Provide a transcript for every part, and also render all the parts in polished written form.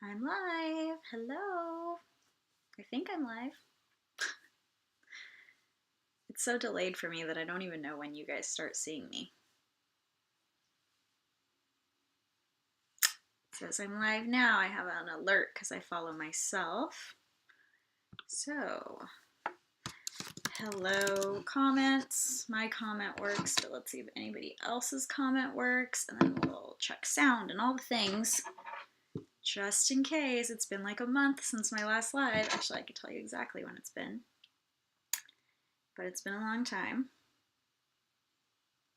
I'm live. Hello. I think I'm live. It's so delayed for me that I don't even know when you guys start seeing me. It says I'm live now. I have an alert because I follow myself. So, hello comments. My comment works, but let's see if anybody else's comment works, and then we'll check sound and all the things. Just in case. It's been like a month since my last live. Actually, I could tell you exactly when it's been. But it's been a long time.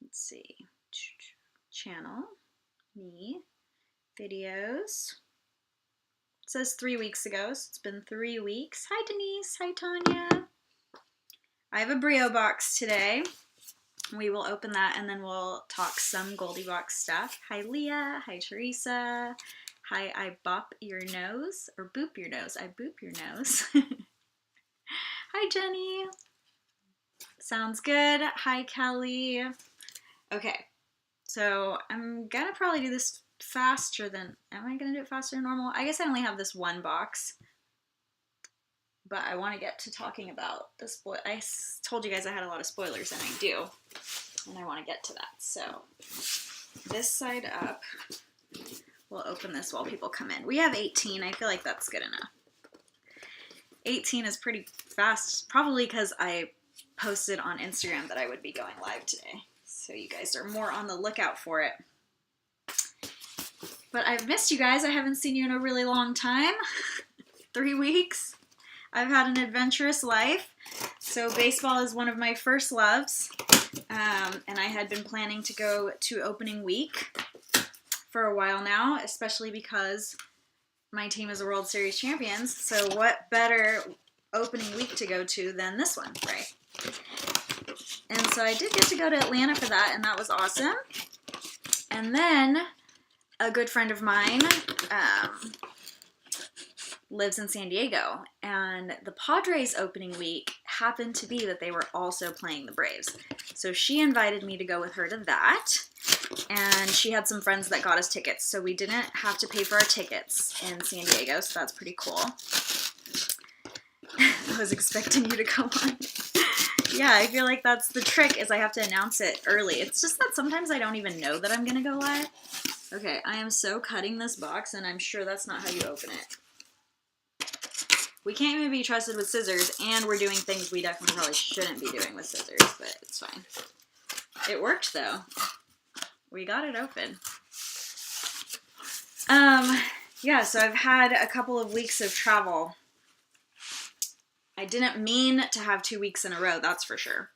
Let's see. Channel, me, videos. It says 3 weeks ago, so it's been 3 weeks. Hi Denise, hi Tanya. I have a Breo box today. We will open that and then we'll talk some Goldilocks stuff. Hi Leah, hi Teresa. Hi, I bop your nose, or boop your nose. I boop your nose. Hi Jenny. Sounds good. Hi Kelly. Okay, so I'm gonna probably do this faster than, am I gonna do it faster than normal? I guess I only have this one box, but I want to get to talking about the I told you guys I had a lot of spoilers, and I do, and I want to get to that. So this side up, we'll open this while people come in. We have 18. I feel like that's good enough. 18 is pretty fast, probably because I posted on Instagram that I would be going live today. So you guys are more on the lookout for it. But I've missed you guys. I haven't seen you in a really long time. 3 weeks. I've had an adventurous life. So baseball is one of my first loves. And I had been planning to go to opening week for a while now, especially because my team is a World Series champions. So what better opening week to go to than this one, right? And so I did get to go to Atlanta for that, and that was awesome. And then a good friend of mine lives in San Diego, and the Padres opening week happened to be that they were also playing the Braves. So she invited me to go with her to that, and she had some friends that got us tickets, so we didn't have to pay for our tickets in San Diego, so that's pretty cool. I was expecting you to come on. Yeah, I feel like that's the trick, is I have to announce it early. It's just that sometimes I don't even know that I'm going to go live. Okay, I am so cutting this box, and I'm sure that's not how you open it. We can't even be trusted with scissors, and we're doing things we definitely probably shouldn't be doing with scissors, but it's fine. It worked, though. We got it open. Yeah, so I've had a couple of weeks of travel. I didn't mean to have 2 weeks in a row, that's for sure.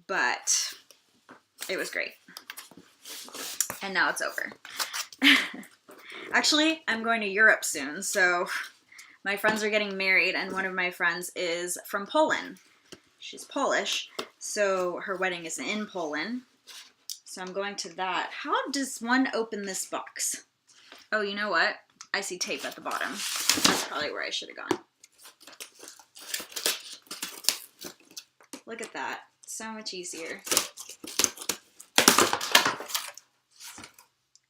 But it was great. And now it's over. Actually, I'm going to Europe soon, so my friends are getting married, and one of my friends is from Poland. She's Polish, so her wedding is in Poland. So I'm going to that. How does one open this box? Oh, you know what? I see tape at the bottom. That's probably where I should have gone. Look at that. So much easier.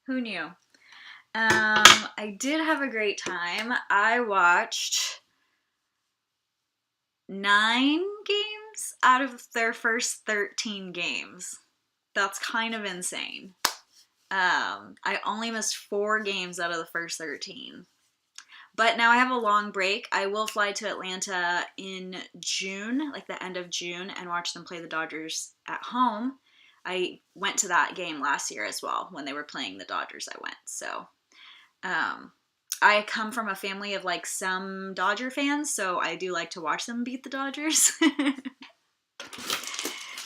Who knew? I did have a great time. I watched 9 games out of their first 13 games. That's kind of insane. I only missed 4 games out of the first 13. But now I have a long break. I will fly to Atlanta in June, like the end of June, and watch them play the Dodgers at home. I went to that game last year as well. When they were playing the Dodgers, I went. So I come from a family of like some Dodger fans, so I do like to watch them beat the Dodgers.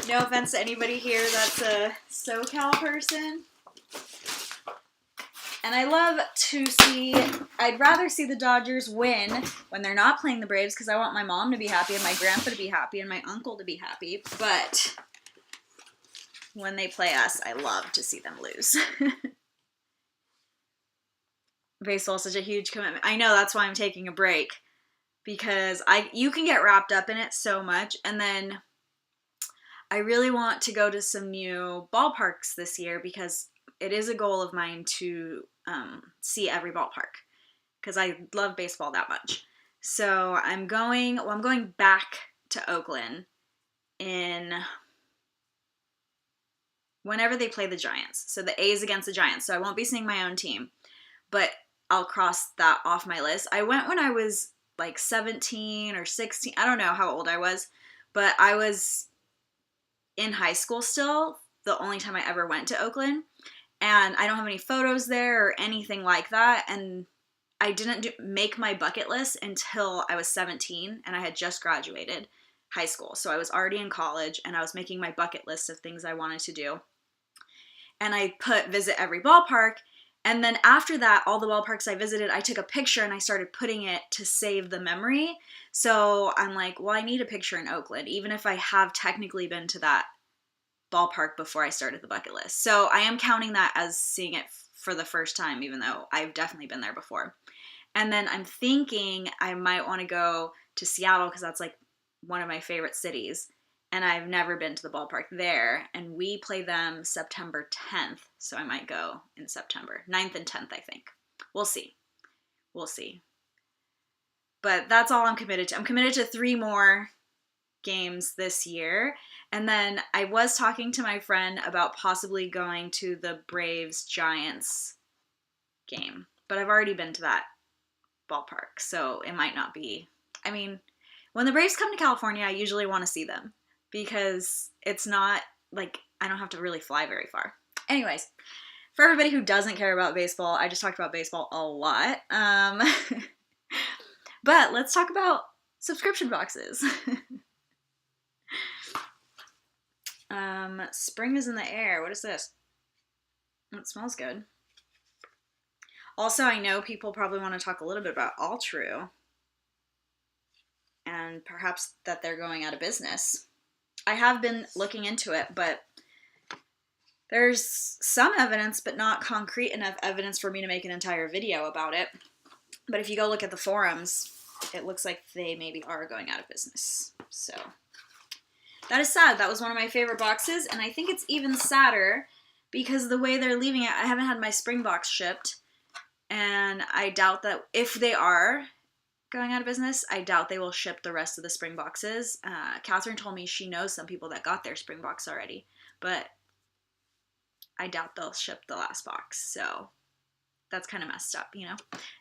No offense to anybody here that's a SoCal person. And I love to see, I'd rather see the Dodgers win when they're not playing the Braves, because I want my mom to be happy and my grandpa to be happy and my uncle to be happy. But when they play us, I love to see them lose. Baseball is such a huge commitment. I know, that's why I'm taking a break, because you can get wrapped up in it so much. And then I really want to go to some new ballparks this year, because it is a goal of mine to see every ballpark, because I love baseball that much. So I'm going back to Oakland in whenever they play the Giants. So the A's against the Giants. So I won't be seeing my own team, but I'll cross that off my list. I went when I was like 17 or 16. I don't know how old I was, but I was in high school still, the only time I ever went to Oakland. And I don't have any photos there or anything like that. And I didn't make my bucket list until I was 17 and I had just graduated high school. So I was already in college and I was making my bucket list of things I wanted to do. And I put visit every ballpark. And then after that, all the ballparks I visited, I took a picture and I started putting it to save the memory. So I'm like, well, I need a picture in Oakland, even if I have technically been to that ballpark before I started the bucket list. So I am counting that as seeing it for the first time, even though I've definitely been there before. And then I'm thinking I might want to go to Seattle because that's like one of my favorite cities. And I've never been to the ballpark there. And we play them September 10th. So I might go in September. 9th and 10th, I think. We'll see. We'll see. But that's all I'm committed to. I'm committed to 3 more games this year. And then I was talking to my friend about possibly going to the Braves-Giants game. But I've already been to that ballpark. So it might not be. I mean, when the Braves come to California, I usually want to see them. Because it's not, like, I don't have to really fly very far. Anyways, for everybody who doesn't care about baseball, I just talked about baseball a lot. But let's talk about subscription boxes. Spring is in the air. What is this? It smells good. Also, I know people probably want to talk a little bit about All True. And perhaps that they're going out of business. I have been looking into it, but there's some evidence, but not concrete enough evidence for me to make an entire video about it. But if you go look at the forums, it looks like they maybe are going out of business. So that is sad. That was one of my favorite boxes, and I think it's even sadder because the way they're leaving it, I haven't had my spring box shipped, and I doubt that if they are going out of business, I doubt they will ship the rest of the spring boxes. Catherine told me she knows some people that got their spring box already, but I doubt they'll ship the last box. So that's kind of messed up, you know?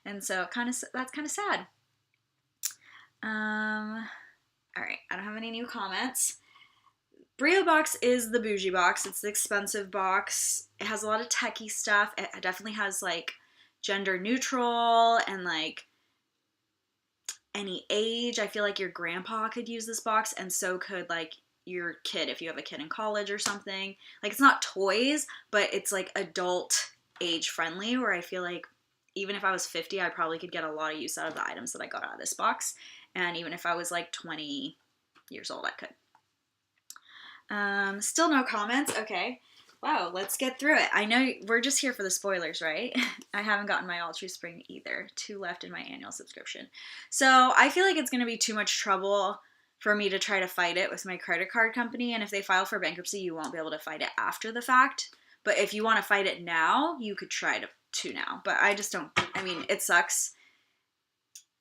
And so that's kind of sad. All right, I don't have any new comments. Breo box is the bougie box. It's the expensive box. It has a lot of techie stuff. It definitely has like gender neutral and like any age. I feel like your grandpa could use this box, and so could like your kid if you have a kid in college or something. Like, it's not toys, but it's like adult age friendly, where I feel like even if I was 50, I probably could get a lot of use out of the items that I got out of this box. And even if I was like 20 years old, I could. Still no comments. Okay. Wow, let's get through it. I know we're just here for the spoilers, right? I haven't gotten my All True Spring either. 2 left in my annual subscription. So I feel like it's going to be too much trouble for me to try to fight it with my credit card company. And if they file for bankruptcy, you won't be able to fight it after the fact. But if you want to fight it now, you could try to now. But I just don't, I mean, it sucks.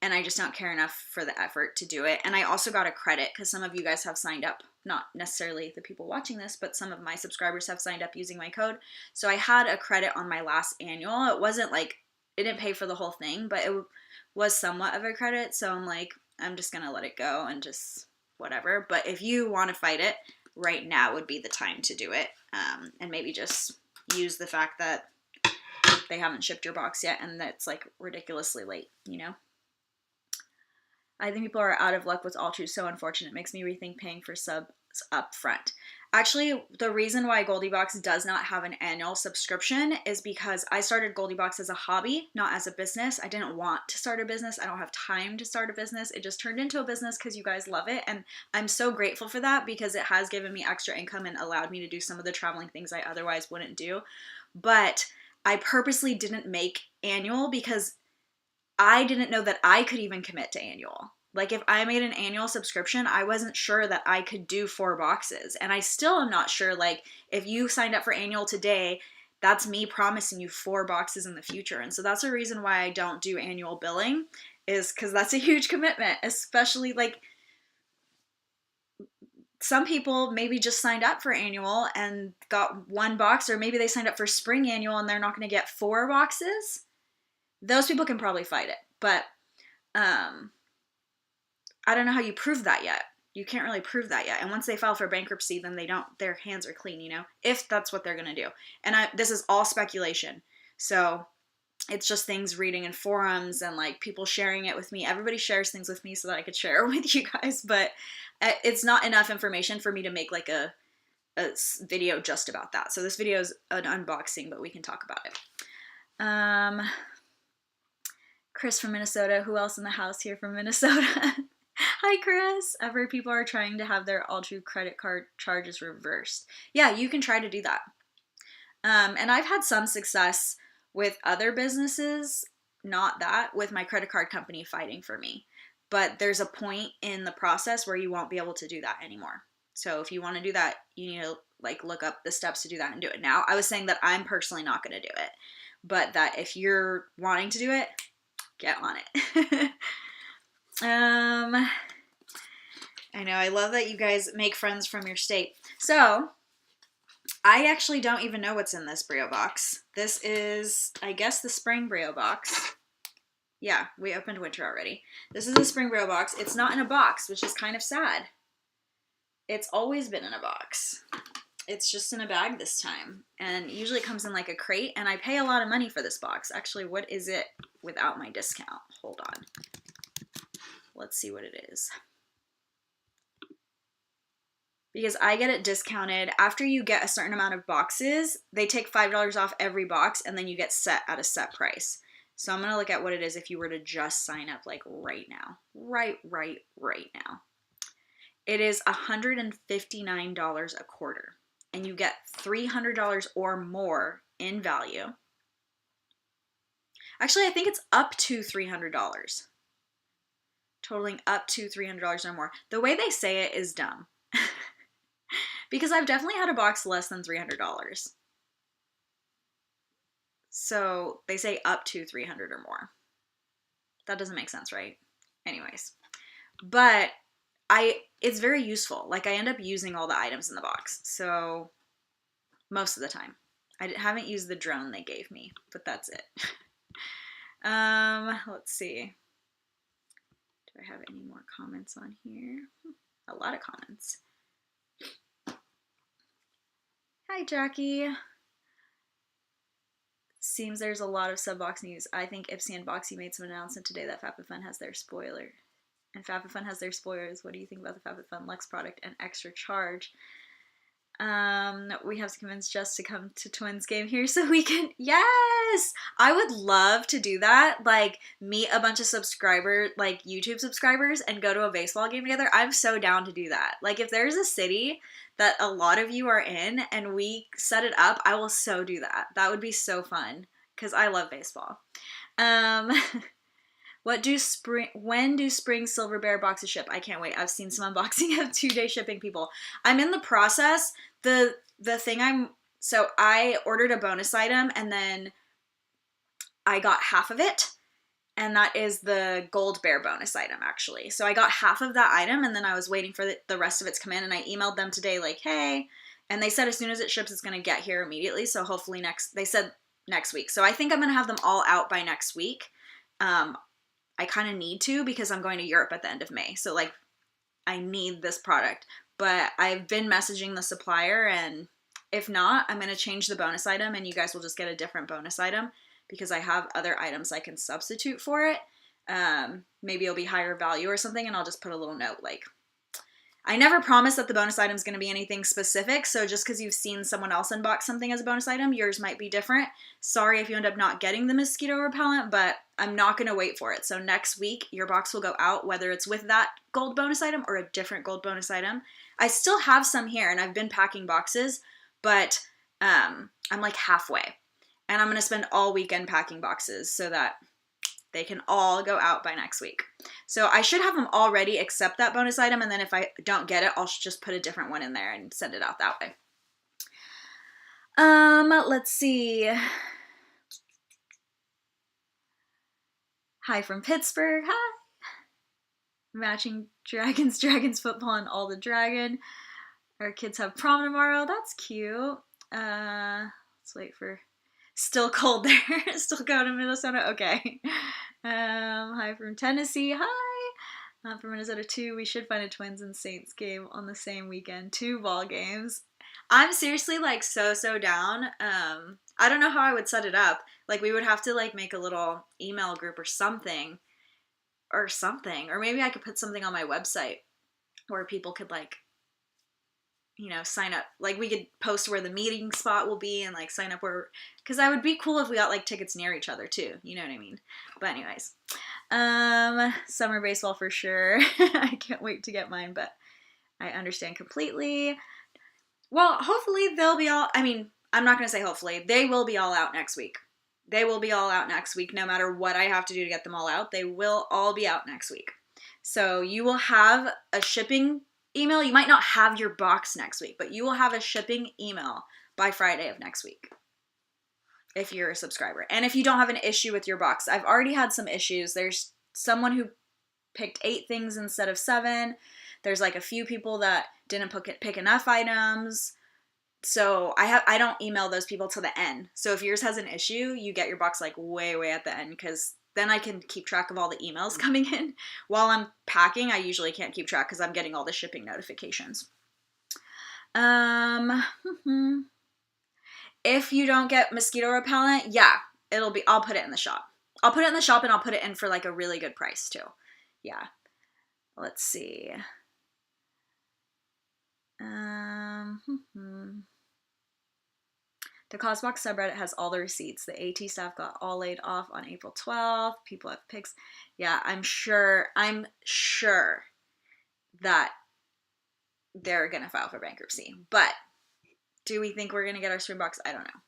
And I just don't care enough for the effort to do it. And I also got a credit because some of you guys have signed up. Not necessarily the people watching this, but some of my subscribers have signed up using my code. So I had a credit on my last annual. It wasn't like, it didn't pay for the whole thing, but it was somewhat of a credit. So I'm like, I'm just going to let it go and just whatever. But if you want to fight it, right now would be the time to do it. And maybe just use the fact that they haven't shipped your box yet and that's like ridiculously late, you know? I think people are out of luck with All True. So unfortunate. It makes me rethink paying for subs up front. Actually, the reason why Goldie Box does not have an annual subscription is because I started Goldie Box as a hobby, not as a business. I didn't want to start a business. I don't have time to start a business. It just turned into a business because you guys love it. And I'm so grateful for that because it has given me extra income and allowed me to do some of the traveling things I otherwise wouldn't do. But I purposely didn't make annual because I didn't know that I could even commit to annual. Like, if I made an annual subscription, I wasn't sure that I could do 4 boxes. And I still am not sure, like, if you signed up for annual today, that's me promising you 4 boxes in the future. And so that's a reason why I don't do annual billing, is because that's a huge commitment, especially like some people maybe just signed up for annual and got 1 box, or maybe they signed up for spring annual and they're not going to get 4 boxes. Those people can probably fight it, but I don't know how you prove that yet. You can't really prove that yet. And once they file for bankruptcy, then their hands are clean, you know, if that's what they're going to do. And this is all speculation. So it's just things reading in forums and like people sharing it with me. Everybody shares things with me so that I could share it with you guys, but it's not enough information for me to make like a video just about that. So this video is an unboxing, but we can talk about it. Chris from Minnesota. Who else in the house here from Minnesota? Hi, Chris. I've heard people are trying to have their Alltrue credit card charges reversed. Yeah, you can try to do that. And I've had some success with other businesses, not that, with my credit card company fighting for me. But there's a point in the process where you won't be able to do that anymore. So if you want to do that, you need to like look up the steps to do that and do it now. I was saying that I'm personally not going to do it, but that if you're wanting to do it, get on it. I know, I love that you guys make friends from your state. So I actually don't even know what's in this Breo box. This is, I guess, the spring Breo box. Yeah, we opened winter already. This is the spring Breo box. It's not in a box, which is kind of sad. It's always been in a box. It's just in a bag this time. And usually it comes in like a crate, and I pay a lot of money for this box. Actually, what is it without my discount? Hold on. Let's see what it is. Because I get it discounted. After you get a certain amount of boxes, they take $5 off every box, and then you get set at a set price. So I'm going to look at what it is if you were to just sign up like right now. Right now. It is $159 a quarter, and you get $300 or more in value. Actually, I think it's up to $300. Totaling up to $300 or more. The way they say it is dumb. Because I've definitely had a box less than $300. So they say up to $300 or more. That doesn't make sense, right? Anyways. But it's very useful. Like I end up using all the items in the box. So most of the time. I haven't used the drone they gave me, but that's it. Let's see. Do I have any more comments on here? A lot of comments. Hi, Jackie. Seems there's a lot of sub-box news. I think Ipsy and Boxy made some announcement today that FabFitFun has their spoiler. And FabFitFun has their spoilers. What do you think about the FabFitFun Luxe product and extra charge? We have to convince Jess to come to Twins game here so we can, yes! I would love to do that, like meet a bunch of subscribers, like YouTube subscribers, and go to a baseball game together. I'm so down to do that. Like if there's a city that a lot of you are in and we set it up, I will so do that. That would be so fun because I love baseball. When do spring Silver Bear boxes ship? I can't wait. I've seen some unboxing of 2-day shipping people. I'm in the process. So I ordered a bonus item and then I got half of it. And that is the Gold Bear bonus item actually. So I got half of that item and then I was waiting for the rest of it to come in, and I emailed them today like, hey, and they said as soon as it ships, it's going to get here immediately. So hopefully they said next week. So I think I'm going to have them all out by next week. I kind of need to because I'm going to Europe at the end of May. So like I need this product, but I've been messaging the supplier, and if not, I'm going to change the bonus item and you guys will just get a different bonus item because I have other items I can substitute for it. Maybe it'll be higher value or something, and I'll just put a little note like, I never promise that the bonus item is going to be anything specific, so just because you've seen someone else unbox something as a bonus item, yours might be different. Sorry if you end up not getting the mosquito repellent, but I'm not going to wait for it. So next week, your box will go out, whether it's with that gold bonus item or a different gold bonus item. I still have some here, and I've been packing boxes, but I'm like halfway. And I'm going to spend all weekend packing boxes so that they can all go out by next week. So I should have them all ready except that bonus item, and then if I don't get it, I'll just put a different one in there and send it out that way. Let's see. Hi from Pittsburgh. Hi. Matching dragons football and all the dragon. Our kids have prom tomorrow. That's cute. Let's wait for. Still cold there. Still going to Minnesota. Okay. Hi from Tennessee. Hi. From Minnesota too. We should find a Twins and Saints game on the same weekend. 2 ball games. I'm seriously like so down. I don't know how I would set it up. Like we would have to like make a little email group or something. Or maybe I could put something on my website where people could like, you know, sign up. Like we could post where the meeting spot will be and like sign up where, because that would be cool if we got like tickets near each other too. You know what I mean? But anyways, summer baseball for sure. I can't wait to get mine, but I understand completely. Well, hopefully they'll be all, I mean, I'm not going to say hopefully. They will be all out next week. They will be all out next week, no matter what I have to do to get them all out. They will all be out next week. So you will have a shipping email. You might not have your box next week, but you will have a shipping email by Friday of next week if you're a subscriber. And if you don't have an issue with your box, I've already had some issues. There's someone who picked 8 things instead of 7. There's like a few people that didn't pick enough items. So I don't email those people till the end. So if yours has an issue, you get your box like way at the end, because then I can keep track of all the emails coming in. While I'm packing, I usually can't keep track because I'm getting all the shipping notifications. If you don't get mosquito repellent, yeah, I'll put it in the shop. I'll put it in the shop and I'll put it in for like a really good price too. Yeah. Let's see. The Cosbox subreddit has all the receipts. The AT staff got all laid off on April 12th. People have pics. Yeah, I'm sure that they're going to file for bankruptcy. But do we think we're going to get our spring box? I don't know.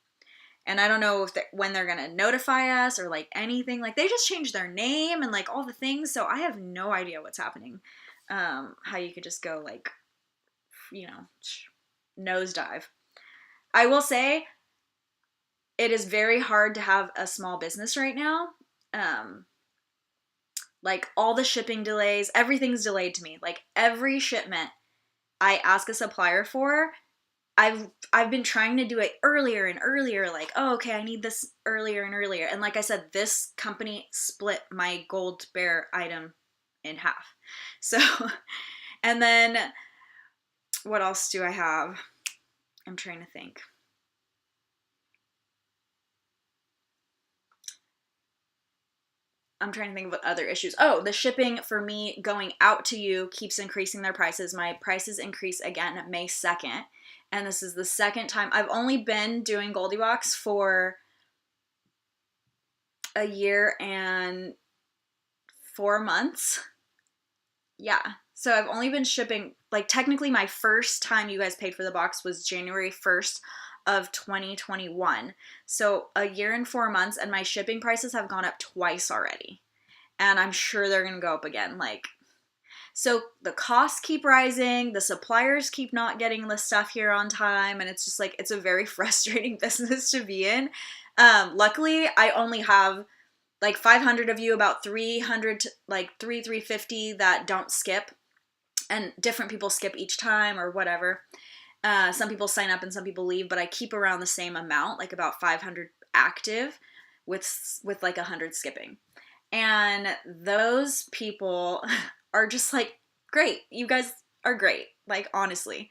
And I don't know when they're going to notify us or like anything. Like they just changed their name and like all the things. So I have no idea what's happening. How you could just go like, you know, nosedive. I will say it is very hard to have a small business right now. Like all the shipping delays, everything's delayed to me. Like every shipment I ask a supplier for, I've been trying to do it earlier and earlier. Like, oh, okay, I need this earlier and earlier. And like I said, this company split my gold bear item in half. So, and then what else do I have? I'm trying to think. I'm trying to think of what other issues. Oh, the shipping for me going out to you keeps increasing their prices. My prices increase again May 2nd. And this is the second time. I've only been doing Goldie Box for a year and 4 months. Yeah. So I've only been shipping, like technically my first time you guys paid for the box was January 1st of 2021. So a year and 4 months, and my shipping prices have gone up twice already. And I'm sure they're going to go up again. Like, so the costs keep rising, the suppliers keep not getting the stuff here on time, and it's just like, it's a very frustrating business to be in. Luckily, I only have like 500 of you, about 300 to like 350 that don't skip, and different people skip each time or whatever. Some people sign up and some people leave, but I keep around the same amount, like about 500 active with like 100 skipping. And those people are just like, great. You guys are great. Like, honestly.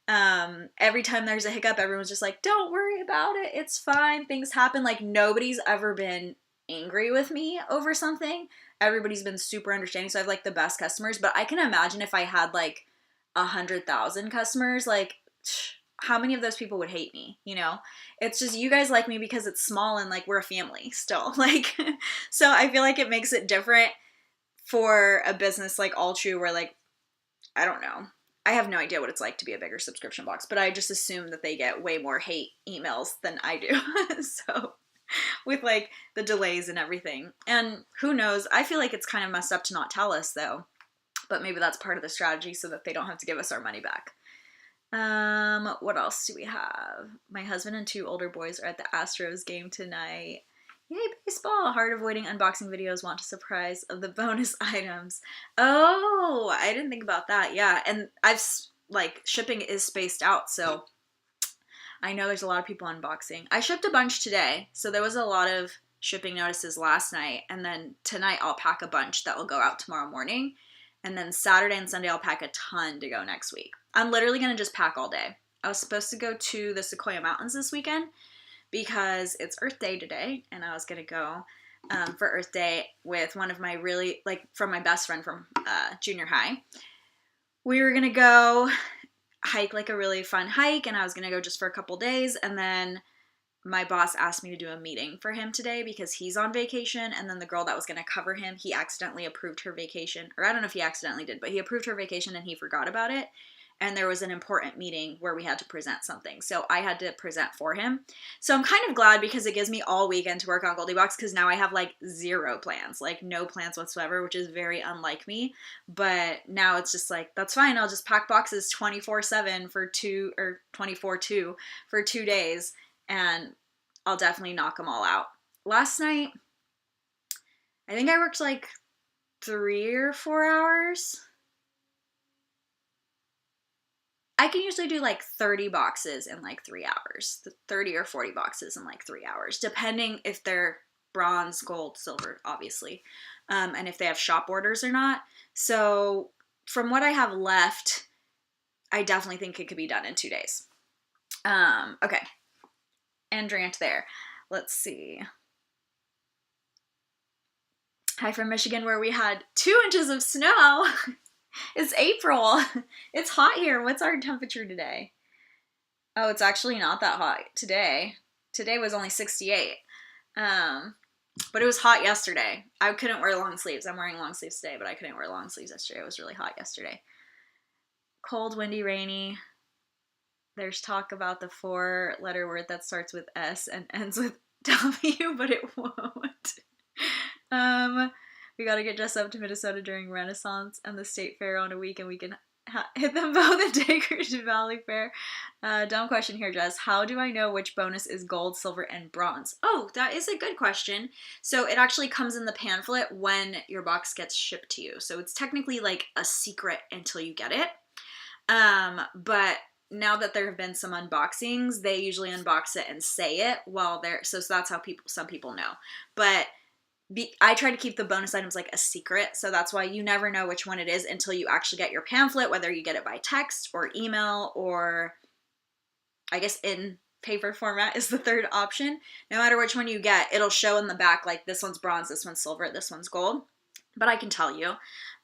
Every time there's a hiccup, everyone's just like, don't worry about it. It's fine. Things happen. Like, nobody's ever been angry with me over something. Everybody's been super understanding. So I have like the best customers, but I can imagine if I had like 100,000 customers, like how many of those people would hate me, you know? It's just, you guys like me because it's small and like we're a family still. Like, so I feel like it makes it different for a business like All True where like, I don't know. I have no idea what it's like to be a bigger subscription box, but I just assume that they get way more hate emails than I do. So with like the delays and everything. And who knows? I feel like it's kind of messed up to not tell us though, but maybe that's part of the strategy so that they don't have to give us our money back. What else do we have? My husband and 2 older boys are at the Astros game tonight. Yay, baseball! Hard avoiding unboxing videos. Want a surprise of the bonus items. Oh, I didn't think about that. Yeah, and like, shipping is spaced out, so I know there's a lot of people unboxing. I shipped a bunch today, so there was a lot of shipping notices last night, and then tonight I'll pack a bunch that will go out tomorrow morning, and then Saturday and Sunday I'll pack a ton to go next week. I'm literally going to just pack all day. I was supposed to go to the Sequoia Mountains this weekend because it's Earth Day today, and I was going to go for Earth Day with one of my from my best friend from junior high. We were going to go hike like a really fun hike, and I was going to go just for a couple days, and then my boss asked me to do a meeting for him today because he's on vacation, and then the girl that was going to cover him, he accidentally approved her vacation, or I don't know if he accidentally did, but he approved her vacation and he forgot about it, and there was an important meeting where we had to present something, so I had to present for him. So I'm kind of glad because it gives me all weekend to work on Goldie Box, because now I have like 0 plans, like no plans whatsoever, which is very unlike me. But now it's just like, that's fine, I'll just pack boxes 24/7 for 24/2 for 2 days, and I'll definitely knock them all out. Last night, I think I worked like 3 or 4 hours. I can usually do like 30 boxes in like 3 hours, 30 or 40 boxes in like 3 hours, depending if they're bronze, gold, silver, obviously, and if they have shop orders or not. So from what I have left, I definitely think it could be done in 2 days. Okay. End rant there. Let's see. Hi from Michigan, where we had 2 inches of snow. It's April. It's hot here. What's our temperature today? Oh, it's actually not that hot today. Today was only 68. But it was hot yesterday. I couldn't wear long sleeves. I'm wearing long sleeves today, but I couldn't wear long sleeves yesterday. It was really hot yesterday. Cold, windy, rainy. There's talk about the 4-letter word that starts with S and ends with W, but it won't. We gotta get dressed up to Minnesota during Renaissance and the State Fair on a week, and we can hit them both and take her to Valley Fair. Dumb question here, Jess. How do I know which bonus is gold, silver, and bronze? Oh, that is a good question. So it actually comes in the pamphlet when your box gets shipped to you. So it's technically like a secret until you get it. But now that there have been some unboxings, they usually unbox it and say it while they're, so that's how some people know. But I try to keep the bonus items like a secret, so that's why you never know which one it is until you actually get your pamphlet, whether you get it by text or email, or I guess in paper format is the third option. No matter which one you get, it'll show in the back like this one's bronze, this one's silver, this one's gold. But I can tell you,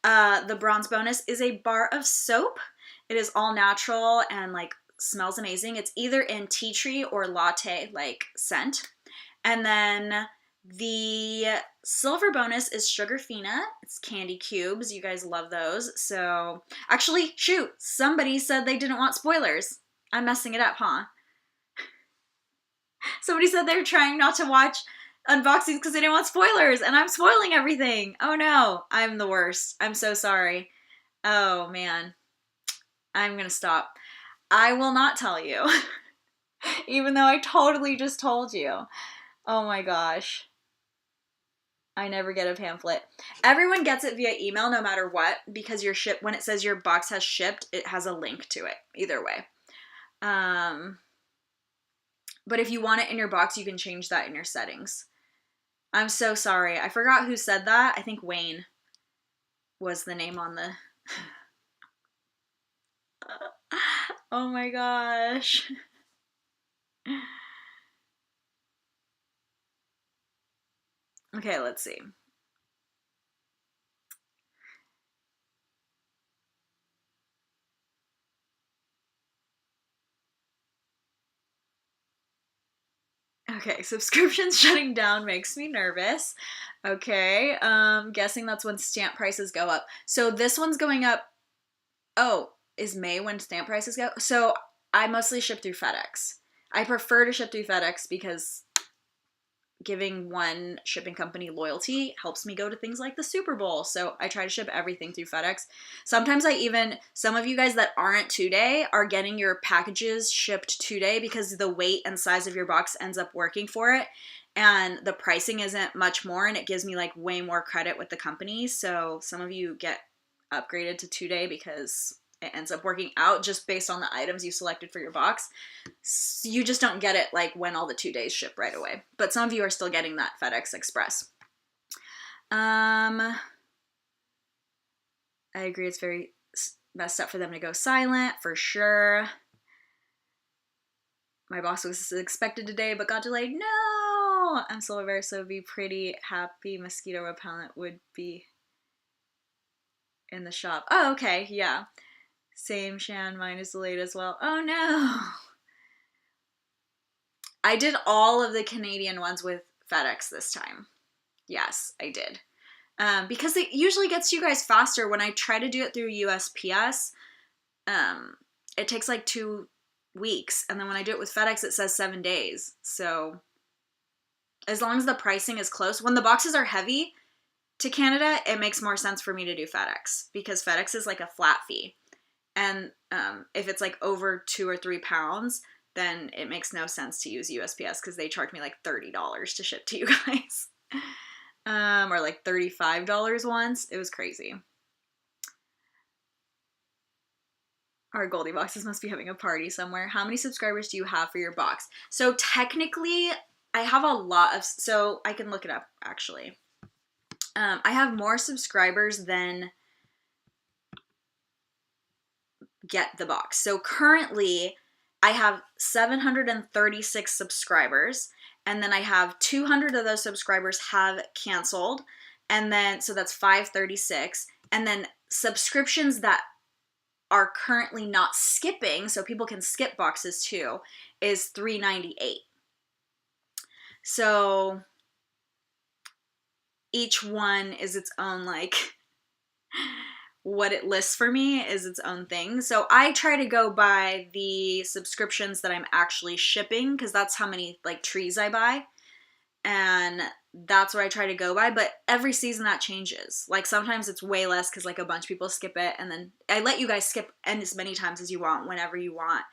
the bronze bonus is a bar of soap. It is all natural and like smells amazing. It's either in tea tree or latte like scent. And then the silver bonus is Sugar Fina. It's candy cubes. You guys love those. So, actually, shoot, somebody said they didn't want spoilers. I'm messing it up, huh? Somebody said they were trying not to watch unboxings because they didn't want spoilers, and I'm spoiling everything. Oh no, I'm the worst. I'm so sorry. Oh man. I'm gonna stop. I will not tell you. Even though I totally just told you. Oh my gosh. I never get a pamphlet. Everyone gets it via email no matter what, because when it says your box has shipped, it has a link to it either way. But if you want it in your box, you can change that in your settings. I'm so sorry. I forgot who said that. I think Wayne was the name on the... Oh my gosh. Okay, let's see. Okay, subscriptions shutting down makes me nervous. Okay, guessing that's when stamp prices go up. So this one's going up. Oh, is May when stamp prices go? So I mostly ship through FedEx. I prefer to ship through FedEx because giving one shipping company loyalty helps me go to things like the Super Bowl. So I try to ship everything through FedEx. Sometimes some of you guys that aren't 2-day are getting your packages shipped 2-day because the weight and size of your box ends up working for it. And the pricing isn't much more, and it gives me like way more credit with the company. So some of you get upgraded to 2-day because it ends up working out just based on the items you selected for your box. You just don't get it like when all the 2 days ship right away. But some of you are still getting that FedEx Express. I agree, it's very messed up for them to go silent, for sure. My box was expected today but got delayed. No! I'm still aware, so be pretty happy mosquito repellent would be in the shop. Oh, okay, yeah. Same, Shan, mine is delayed as well. Oh no! I did all of the Canadian ones with FedEx this time. Yes, I did. Because it usually gets to you guys faster. When I try to do it through USPS, it takes like 2 weeks. And then when I do it with FedEx, it says 7 days. So as long as the pricing is close, when the boxes are heavy to Canada, it makes more sense for me to do FedEx because FedEx is like a flat fee. And if it's like over 2 or 3 pounds, then it makes no sense to use USPS because they charge me like $30 to ship to you guys. Or like $35 once. It was crazy. Our Goldie boxes must be having a party somewhere. How many subscribers do you have for your box? So technically, I have a lot of, so I can look it up actually. I have more subscribers than get the box. So currently I have 736 subscribers, and then I have 200 of those subscribers have canceled, and then so that's 536, and then subscriptions that are currently not skipping, so people can skip boxes too, is 398. So each one is its own, like, what it lists for me is its own thing. So I try to go by the subscriptions that I'm actually shipping because that's how many like trees I buy. And that's what I try to go by. But every season that changes. Like sometimes it's way less because like a bunch of people skip it. And then I let you guys skip as many times as you want, whenever you want,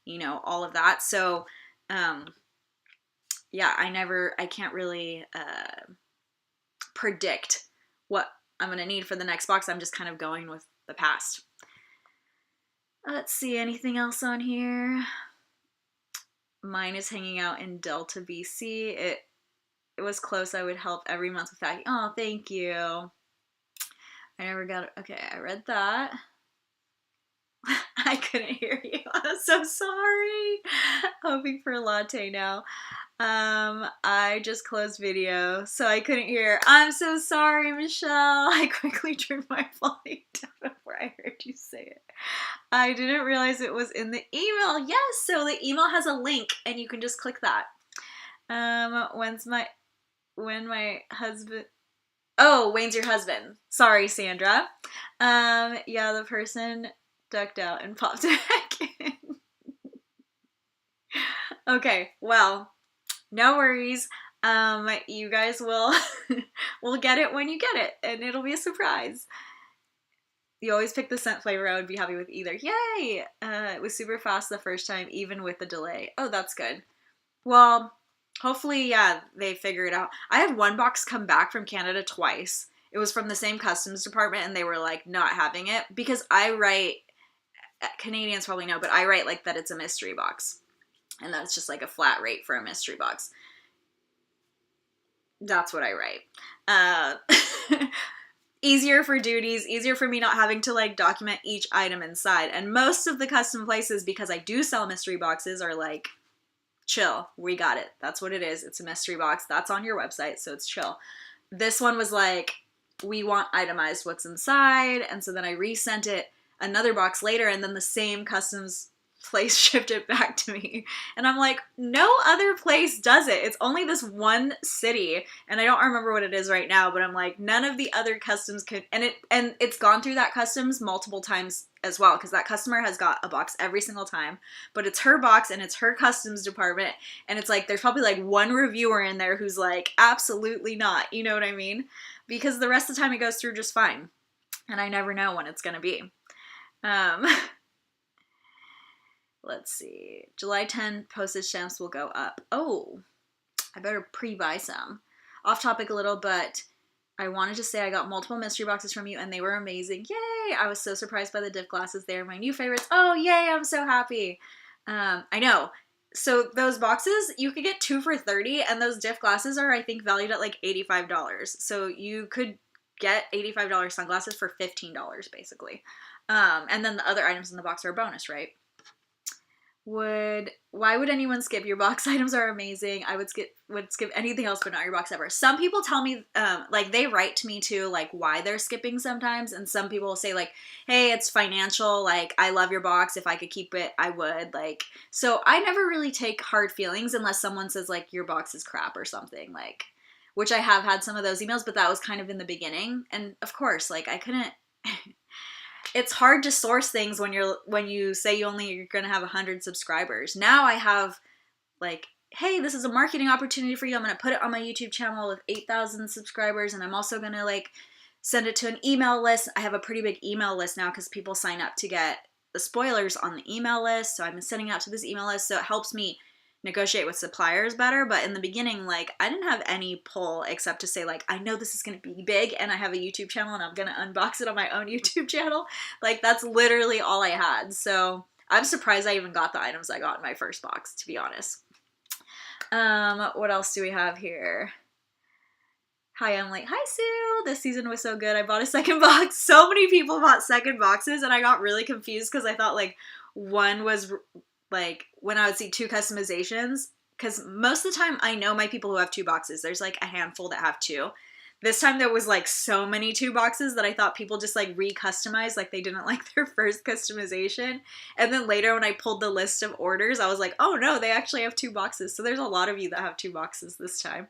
you know, all of that. So yeah, I can't really predict what I'm going to need for the next box. I'm just kind of going with the past. Let's see, anything else on here? Mine is hanging out in Delta, BC. It was close. I would help every month with that. Oh, thank you. I never got it. Okay, I read that. I couldn't hear you. I'm so sorry. Hoping for a latte now. I just closed video, so I couldn't hear. I'm so sorry, Michelle. I quickly turned my volume down before I heard you say it. I didn't realize it was in the email. Yes, so the email has a link, and you can just click that. When my husband... Oh, Wayne's your husband. Sorry, Sandra. Yeah, the person ducked out and popped back in. Okay, well... No worries. You guys will get it when you get it, and it'll be a surprise. You always pick the scent flavor. I would be happy with either. Yay! It was super fast the first time, even with the delay. Oh, that's good. Well, hopefully, yeah, they figure it out. I had one box come back from Canada twice. It was from the same customs department, and they were like not having it because I write. Canadians probably know, but I write like that it's a mystery box. And that's just like a flat rate for a mystery box. That's what I write. Easier for duties, easier for me not having to like document each item inside. And most of the custom places, because I do sell mystery boxes, are like, chill, we got it. That's what it is. It's a mystery box. That's on your website, so it's chill. This one was like, we want itemized what's inside. And so then I resent it another box later, and then the same customs place shipped it back to me. And I'm like, no other place does it. It's only this one city, and I don't remember what it is right now, but I'm like, none of the other customs could, and it's gone through that customs multiple times as well, because that customer has got a box every single time, but it's her box and it's her customs department, and it's like, there's probably like one reviewer in there who's like, absolutely not, you know what I mean? Because the rest of the time it goes through just fine, and I never know when it's gonna be. Let's see. July 10th, postage stamps will go up. Oh, I better pre-buy some. Off topic a little, but I wanted to say I got multiple mystery boxes from you, and they were amazing. Yay! I was so surprised by the diff glasses. They are my new favorites. Oh, yay! I'm so happy. I know. So those boxes, you could get 2 for $30, and those diff glasses are, I think, valued at like $85. So you could get $85 sunglasses for $15, basically. And then the other items in the box are a bonus, right? Why would anyone skip? Your box items are amazing. I would skip anything else but not your box ever. Some people tell me, like, they write to me too, like, why they're skipping sometimes, and some people will say, like, hey, it's financial, like, I love your box, if I could keep it, I would, like, so I never really take hard feelings unless someone says, like, your box is crap or something, like, which I have had some of those emails, but that was kind of in the beginning, and of course, like, I couldn't... It's hard to source things when you say you're going to have 100 subscribers. Now I have, like, hey, this is a marketing opportunity for you. I'm going to put it on my YouTube channel with 8,000 subscribers, and I'm also going to, like, send it to an email list. I have a pretty big email list now because people sign up to get the spoilers on the email list, so I've been sending out to this email list, so it helps me negotiate with suppliers better. But in the beginning, like, I didn't have any pull except to say, like, I know this is going to be big and I have a YouTube channel and I'm going to unbox it on my own YouTube channel. Like, that's literally all I had. So I'm surprised I even got the items I got in my first box, to be honest. What else do we have here? Hi, Emily. Hi, Sue. This season was so good. I bought a second box. So many people bought second boxes, and I got really confused because I thought, like, one was... like, when I would see 2 customizations, because most of the time I know my people who have 2 boxes. There's, like, a handful that have 2. This time there was, like, so many 2 boxes that I thought people just, like, re-customized, like they didn't like their first customization. And then later when I pulled the list of orders, I was like, oh no, they actually have 2 boxes. So there's a lot of you that have 2 boxes this time.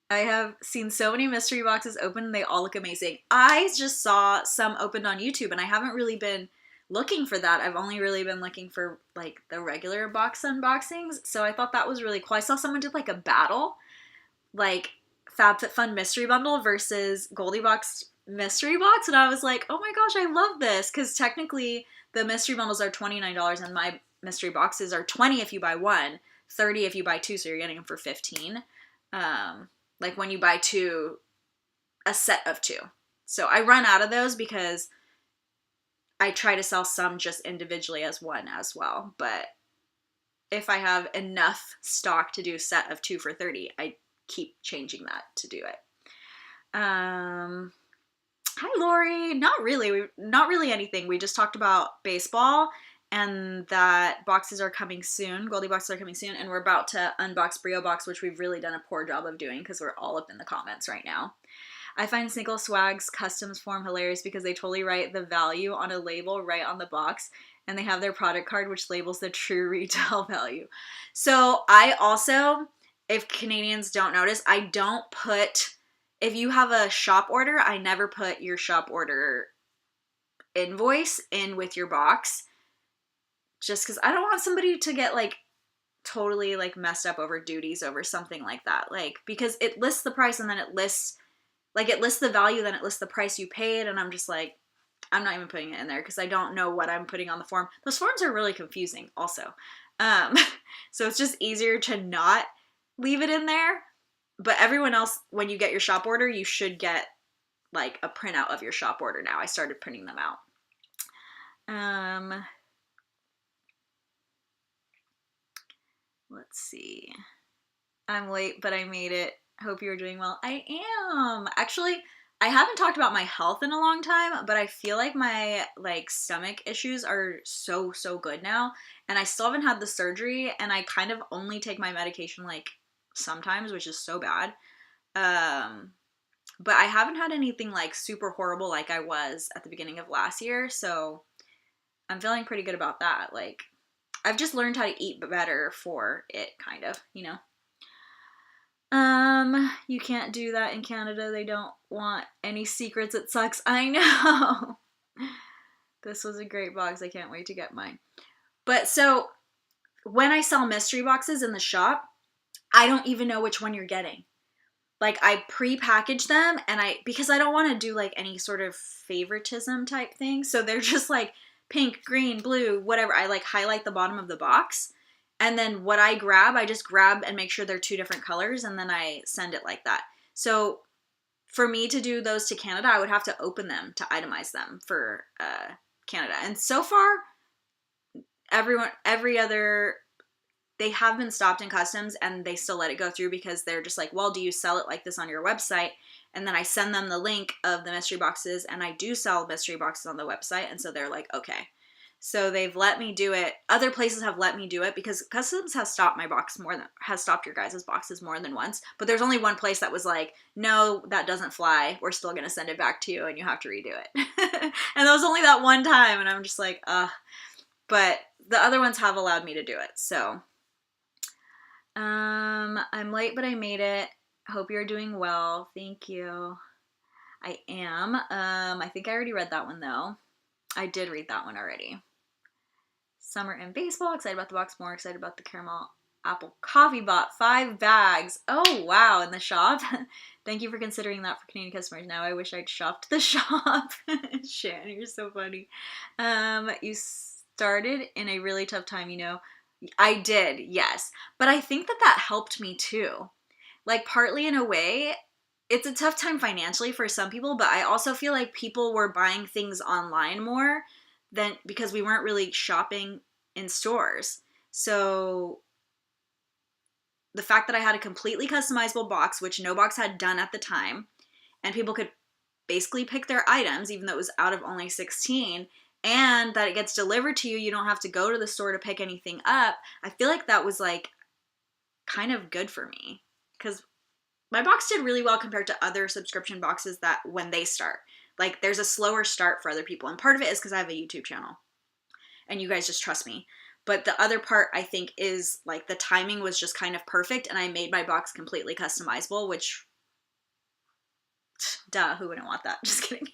I have seen so many mystery boxes open, they all look amazing. I just saw some opened on YouTube, and I haven't really been looking for that. I've only really been looking for, like, the regular box unboxings, so I thought that was really cool. I saw someone did, like, a battle, like, FabFitFun mystery bundle versus Goldie Box mystery box, and I was like, oh my gosh, I love this, because technically the mystery bundles are $29, and my mystery boxes are $20 if you buy 1, $30 if you buy 2, so you're getting them for $15. Like, when you buy 2, a set of 2. So I run out of those because I try to sell some just individually as 1 as well. But if I have enough stock to do a set of 2 for $30, I keep changing that to do it. Hi, Lori. Not really anything. We just talked about baseball and that boxes are coming soon. Goldie boxes are coming soon, and we're about to unbox Breo box, which we've really done a poor job of doing because we're all up in the comments right now. I find Snickle Swag's customs form hilarious because they totally write the value on a label right on the box, and they have their product card which labels the true retail value. So I also, if Canadians don't notice, I don't put, if you have a shop order, I never put your shop order invoice in with your box. Just because I don't want somebody to get, like, totally, like, messed up over duties over something like that. Like, because it lists the price and then it lists the value, then it lists the price you paid, and I'm just like, I'm not even putting it in there because I don't know what I'm putting on the form. Those forms are really confusing also. So it's just easier to not leave it in there. But everyone else, when you get your shop order, you should get, like, a printout of your shop order now. I started printing them out. Let's see. I'm late, but I made it. Hope you're doing well. I am. Actually, I haven't talked about my health in a long time, but I feel like my, like, stomach issues are so good now. And I still haven't had the surgery, and I kind of only take my medication, like, sometimes, which is so bad. But I haven't had anything like super horrible like I was at the beginning of last year, so I'm feeling pretty good about that. Like, I've just learned how to eat better for it, kind of, you know? You can't do that in Canada. They don't want any secrets. It sucks. I know. This was a great box. I can't wait to get mine. But so, when I sell mystery boxes in the shop, I don't even know which one you're getting. Like, I pre-package them, and because I don't want to do like any sort of favoritism type thing, so they're just like pink, green, blue, whatever. I like highlight the bottom of the box, and then what I grab, I just grab and make sure they're 2 different colors, and then I send it like that. So for me to do those to Canada, I would have to open them to itemize them for Canada. And so far, every other, they have been stopped in customs and they still let it go through because they're just like, well, do you sell it like this on your website? And then I send them the link of the mystery boxes, and I do sell mystery boxes on the website. And so they're like, okay. So they've let me do it. Other places have let me do it because customs has stopped has stopped your guys' boxes more than once. But there's only one place that was like, no, that doesn't fly. We're still going to send it back to you and you have to redo it. And that was only that one time. And I'm just like, but the other ones have allowed me to do it. So, I'm late, but I made it. Hope you're doing well. Thank you. I am. I think I already read that one though. I did read that one already. Summer and baseball. Excited about the box. More excited about the caramel apple coffee. Bought 5 bags. Oh, wow. In the shop. Thank you for considering that for Canadian customers. Now I wish I'd shopped the shop. Shan, you're so funny. You started in a really tough time, you know. I did, yes. But I think that helped me too. Like, partly in a way, it's a tough time financially for some people, but I also feel like people were buying things online more than because we weren't really shopping in stores. So the fact that I had a completely customizable box, which no box had done at the time, and people could basically pick their items, even though it was out of only 16, and that it gets delivered to you, you don't have to go to the store to pick anything up. I feel like that was like kind of good for me because my box did really well compared to other subscription boxes that when they start. Like, there's a slower start for other people. And part of it is because I have a YouTube channel. And you guys just trust me. But the other part, I think, is, like, the timing was just kind of perfect. And I made my box completely customizable, which, duh, who wouldn't want that? Just kidding.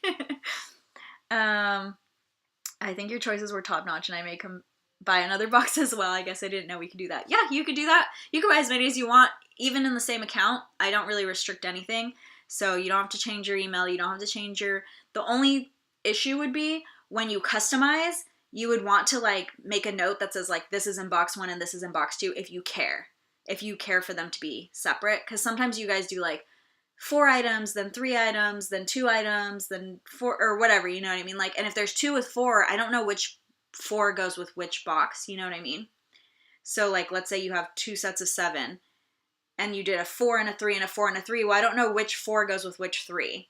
I think your choices were top-notch, and I may come buy another box as well. I guess I didn't know we could do that. Yeah, you could do that. You can buy as many as you want, even in the same account. I don't really restrict anything. So you don't have to change your email. You don't have to change the only issue would be when you customize, you would want to like make a note that says like, this is in box 1 and this is in box 2 if you care for them to be separate. Cause sometimes you guys do like 4 items, then 3 items, then 2 items, then 4 or whatever, you know what I mean? Like, and if there's 2 with 4, I don't know which 4 goes with which box, you know what I mean? So like, let's say you have 2 sets of 7 and you did a 4 and a 3 and a 4 and a 3. Well, I don't know which 4 goes with which 3.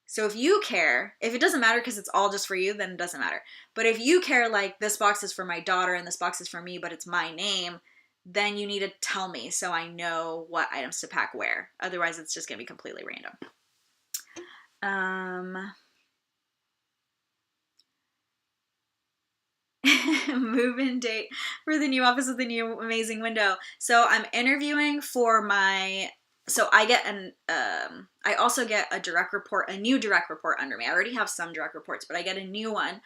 So if you care, if it doesn't matter because it's all just for you, then it doesn't matter. But if you care, like this box is for my daughter and this box is for me, but it's my name, then you need to tell me so I know what items to pack where. Otherwise, it's just going to be completely random. Move-in date for the new office with the new amazing window. So I'm interviewing for so I get I also get a new direct report under me. I already have some direct reports, but I get a new one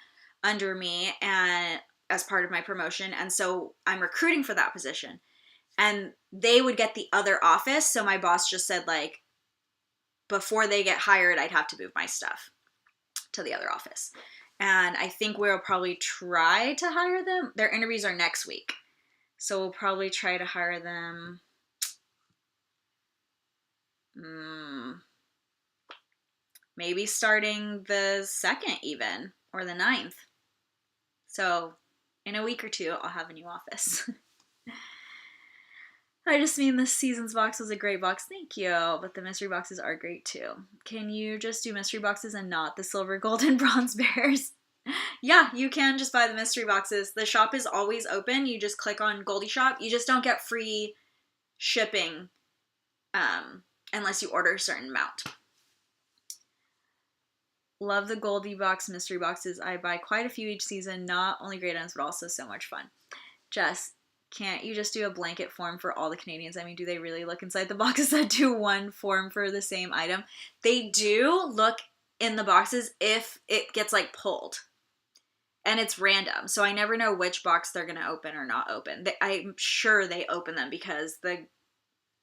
under me and as part of my promotion. And so I'm recruiting for that position and they would get the other office. So my boss just said like, before they get hired, I'd have to move my stuff to the other office. And I think we'll probably try to hire them. Their interviews are next week. So we'll probably try to hire them maybe starting the 2nd even, or the 9th. So in a week or 2, I'll have a new office. I just mean this season's box was a great box. Thank you. But the mystery boxes are great too. Can you just do mystery boxes and not the silver, gold, and bronze bears? Yeah, you can just buy the mystery boxes. The shop is always open. You just click on Goldie Shop. You just don't get free shipping unless you order a certain amount. Love the Goldie box mystery boxes. I buy quite a few each season. Not only great items, but also so much fun. Jess, can't you just do a blanket form for all the Canadians? I mean, do they really look inside the boxes that do one form for the same item? They do look in the boxes if it gets like pulled. And it's random. So I never know which box they're going to open or not open. I'm sure they open them because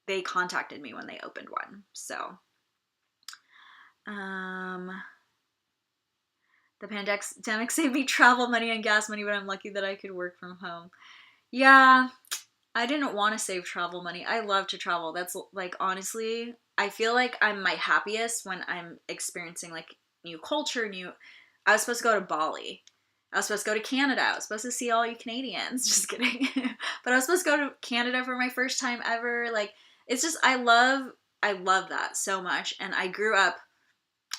they contacted me when they opened one. So, the pandemic saved me travel money and gas money, but I'm lucky that I could work from home. Yeah, I didn't want to save travel money. I love to travel. That's like, honestly, I feel like I'm my happiest when I'm experiencing like new culture, I was supposed to go to Bali. I was supposed to go to Canada. I was supposed to see all you Canadians. Just kidding. But I was supposed to go to Canada for my first time ever. Like, it's just, I love that so much. And I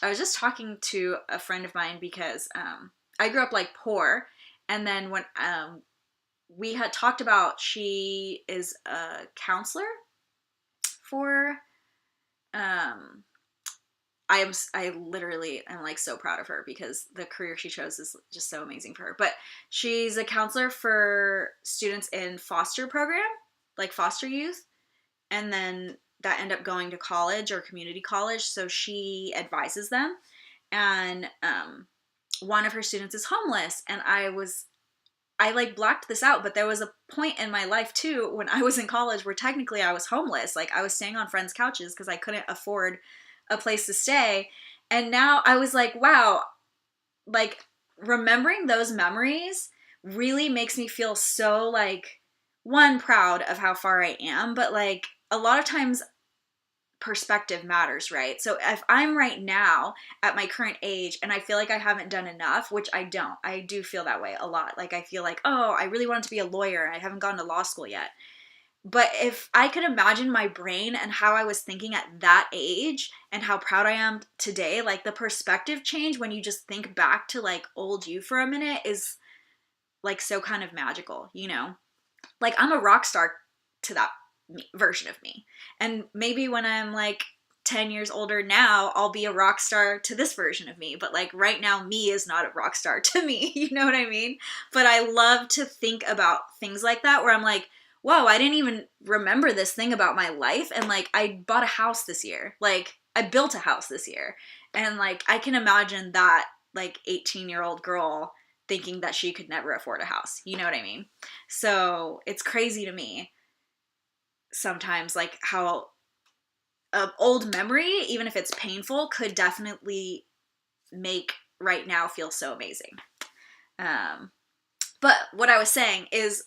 was just talking to a friend of mine because I grew up like poor. And then when we had talked about, she is a counselor for I literally am like so proud of her because the career she chose is just so amazing for her. But she's a counselor for students in foster program, like foster youth, and then that end up going to college or community college. So she advises them, and one of her students is homeless, and I like blacked this out, but there was a point in my life too when I was in college where technically I was homeless. Like I was staying on friends' couches because I couldn't afford a place to stay. And now I was like, wow, like remembering those memories really makes me feel so like, one, proud of how far I am, but like a lot of times perspective matters, right? So if I'm right now at my current age and I feel like I haven't done enough, which I don't, I do feel that way a lot. Like I feel like, oh, I really wanted to be a lawyer. I haven't gone to law school yet. But if I could imagine my brain and how I was thinking at that age and how proud I am today, like the perspective change when you just think back to like old you for a minute is like so kind of magical, you know? Like I'm a rock star to that version of me. And maybe when I'm like 10 years older now, I'll be a rock star to this version of me. But like right now, me is not a rock star to me. You know what I mean? But I love to think about things like that where I'm like, whoa, I didn't even remember this thing about my life. And like, I bought a house this year. Like, I built a house this year. And like, I can imagine that like 18-year-old girl thinking that she could never afford a house. You know what I mean? So it's crazy to me sometimes like how an old memory, even if it's painful, could definitely make right now feel so amazing. But what I was saying is,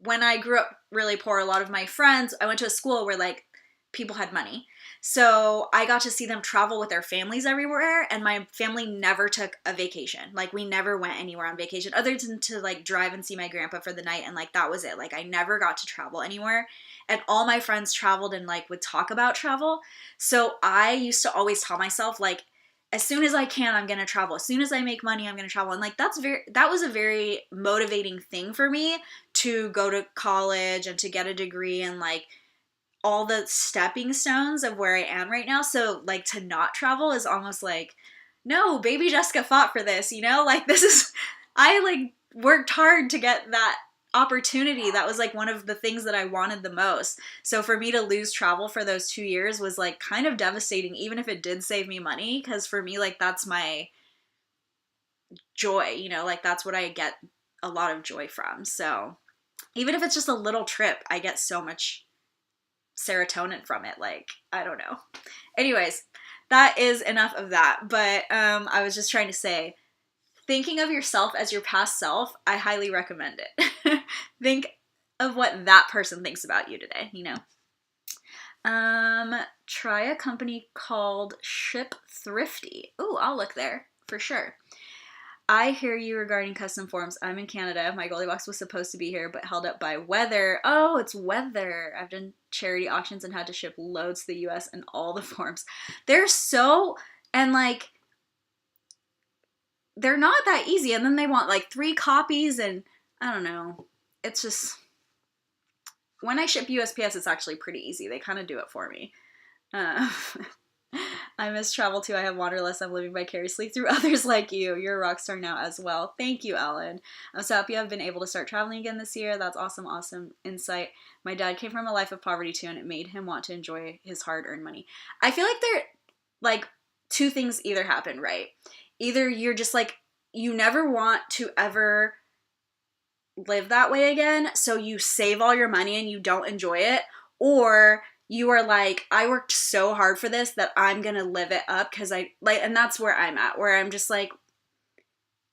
when I grew up really poor, a lot of my friends, I went to a school where like people had money. So I got to see them travel with their families everywhere, and my family never took a vacation. Like we never went anywhere on vacation other than to like drive and see my grandpa for the night, and like that was it. Like I never got to travel anywhere, and all my friends traveled and like would talk about travel. So I used to always tell myself like, as soon as I can, I'm going to travel. As soon as I make money, I'm going to travel. And like that was a very motivating thing for me to go to college and to get a degree and like all the stepping stones of where I am right now. So like to not travel is almost like, no, baby Jessica fought for this, you know? Like this is, I like worked hard to get that opportunity. That was like one of the things that I wanted the most. So for me to lose travel for those 2 years was like kind of devastating, even if it did save me money. Cause for me, like that's my joy, you know, like that's what I get a lot of joy from. So even if it's just a little trip, I get so much serotonin from it. Like, I don't know. Anyways, that is enough of that. But I was just trying to say, thinking of yourself as your past self, I highly recommend it. Think of what that person thinks about you today, you know? Try a company called Ship Thrifty. Ooh, I'll look there for sure. I hear you regarding custom forms. I'm in Canada. My Goldilocks was supposed to be here, but held up by weather. Oh, it's weather. I've done charity auctions and had to ship loads to the US and all the forms. They're so, and like, they're not that easy. And then they want like 3 copies and I don't know. It's just, when I ship USPS, it's actually pretty easy. They kind of do it for me. I miss travel too. I have wanderlust. I'm living vicariously through others like you. You're a rock star now as well. Thank you, Ellen. I'm so happy I've been able to start traveling again this year. That's awesome, awesome insight. My dad came from a life of poverty too, and it made him want to enjoy his hard-earned money. I feel like like, two things either happen, right? Either you're just like, you never want to ever live that way again, so you save all your money and you don't enjoy it, or you are like, I worked so hard for this that I'm gonna live it up because I like, and that's where I'm at, where I'm just like,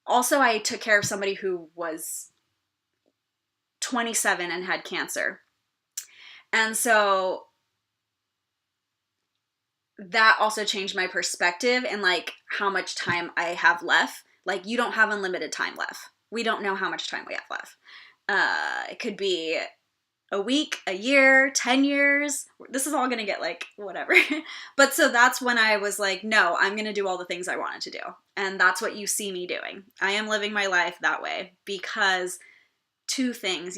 also I took care of somebody who was 27 and had cancer, and so that also changed my perspective and like how much time I have left. Like, you don't have unlimited time left. We don't know how much time we have left. It could be a week, a year, 10 years. This is all going to get like whatever. But so that's when I was like, no, I'm going to do all the things I wanted to do. And that's what you see me doing. I am living my life that way because two things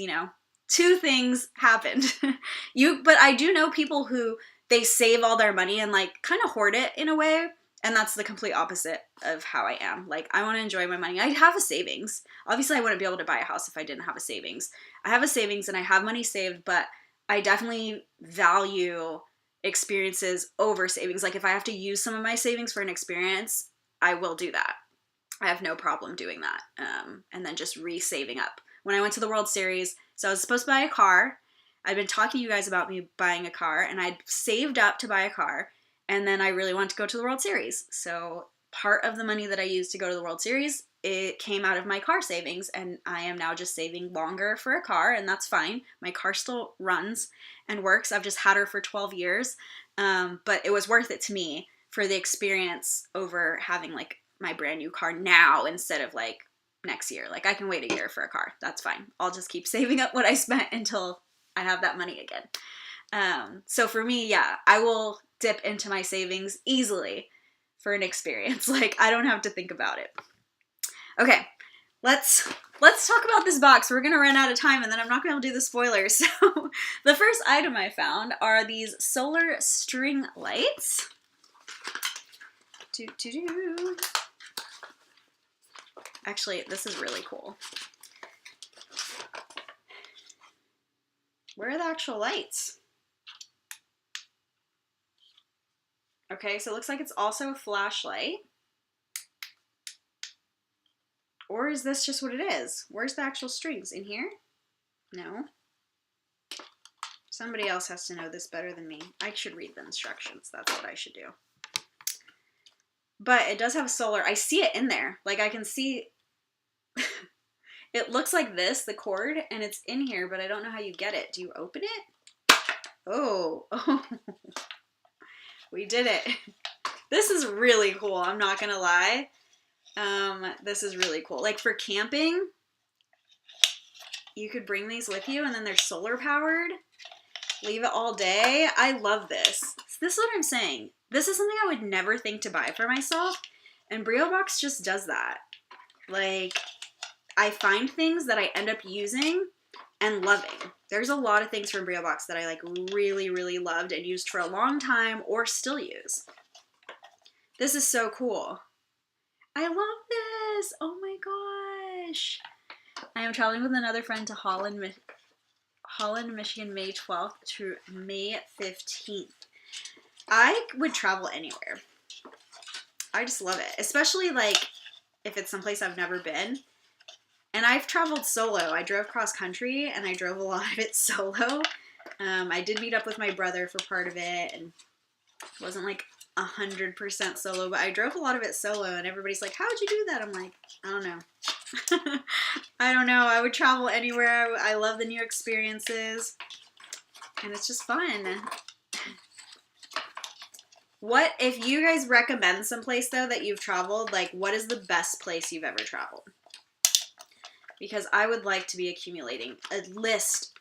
happened. But I do know people who they save all their money and like kind of hoard it in a way. And that's the complete opposite of how I am. Like, I want to enjoy my money. I have a savings. Obviously, I wouldn't be able to buy a house if I didn't have a savings. I have a savings and I have money saved, but I definitely value experiences over savings. Like, if I have to use some of my savings for an experience, I will do that. I have no problem doing that. And then just re-saving up. When I went to the World Series, so I was supposed to buy a car. I've been talking to you guys about me buying a car, and I'd saved up to buy a car. And then I really wanted to go to the World Series. So part of the money that I used to go to the World Series, it came out of my car savings. And I am now just saving longer for a car, and that's fine. My car still runs and works. I've just had her for 12 years. But it was worth it to me for the experience over having like my brand new car now instead of like next year. Like, I can wait a year for a car. That's fine. I'll just keep saving up what I spent until I have that money again. So for me, yeah, I will dip into my savings easily for an experience. Like, I don't have to think about it. Okay, let's talk about this box. We're gonna run out of time, and then I'm not gonna do the spoilers. So the first item I found are these solar string lights. Actually, this is really cool. Where are the actual lights? Okay, so it looks like it's also a flashlight. Or is this just what it is? Where's the actual strings? In here? No. Somebody else has to know this better than me. I should read the instructions. That's what I should do. But it does have solar. I see it in there. Like, I can see... It looks like this, the cord, and it's in here, but I don't know how you get it. Do you open it? Oh. We did it. This is really cool. I'm not gonna lie. This is really cool. Like, for camping, you could bring these with you, and then they're solar powered. Leave it all day. I love this. This is what I'm saying. This is something I would never think to buy for myself, and Breo Box just does that. Like, I find things that I end up using and loving. There's a lot of things from Breo Box that I like really, really loved and used for a long time or still use. This is so cool. I love this. Oh my gosh. I am traveling with another friend to Holland, Michigan, May 12th to May 15th. I would travel anywhere. I just love it. Especially like if it's someplace I've never been. And I've traveled solo. I drove cross country and I drove a lot of it solo. I did meet up with my brother for part of it, and it wasn't like 100% solo, but I drove a lot of it solo, and everybody's like, how'd you do that? I'm like, I don't know. I don't know. I would travel anywhere. I love the new experiences, and it's just fun. What, if you guys recommend someplace though that you've traveled, like what is the best place you've ever traveled? Because I would like to be accumulating a list.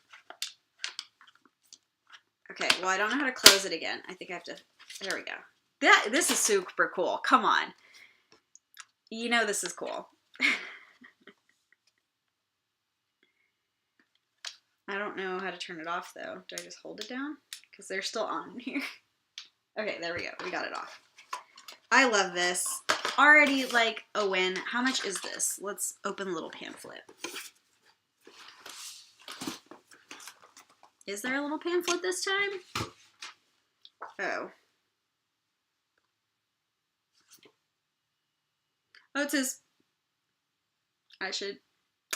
Okay, well, I don't know how to close it again. I think I have to, there we go. This is super cool. Come on. You know this is cool. I don't know how to turn it off though. Do I just hold it down? Because they're still on here. Okay, there we go. We got it off. I love this. Already like a win. How much is this? Let's open the little pamphlet. Is there a little pamphlet this time? Oh. Oh, it says,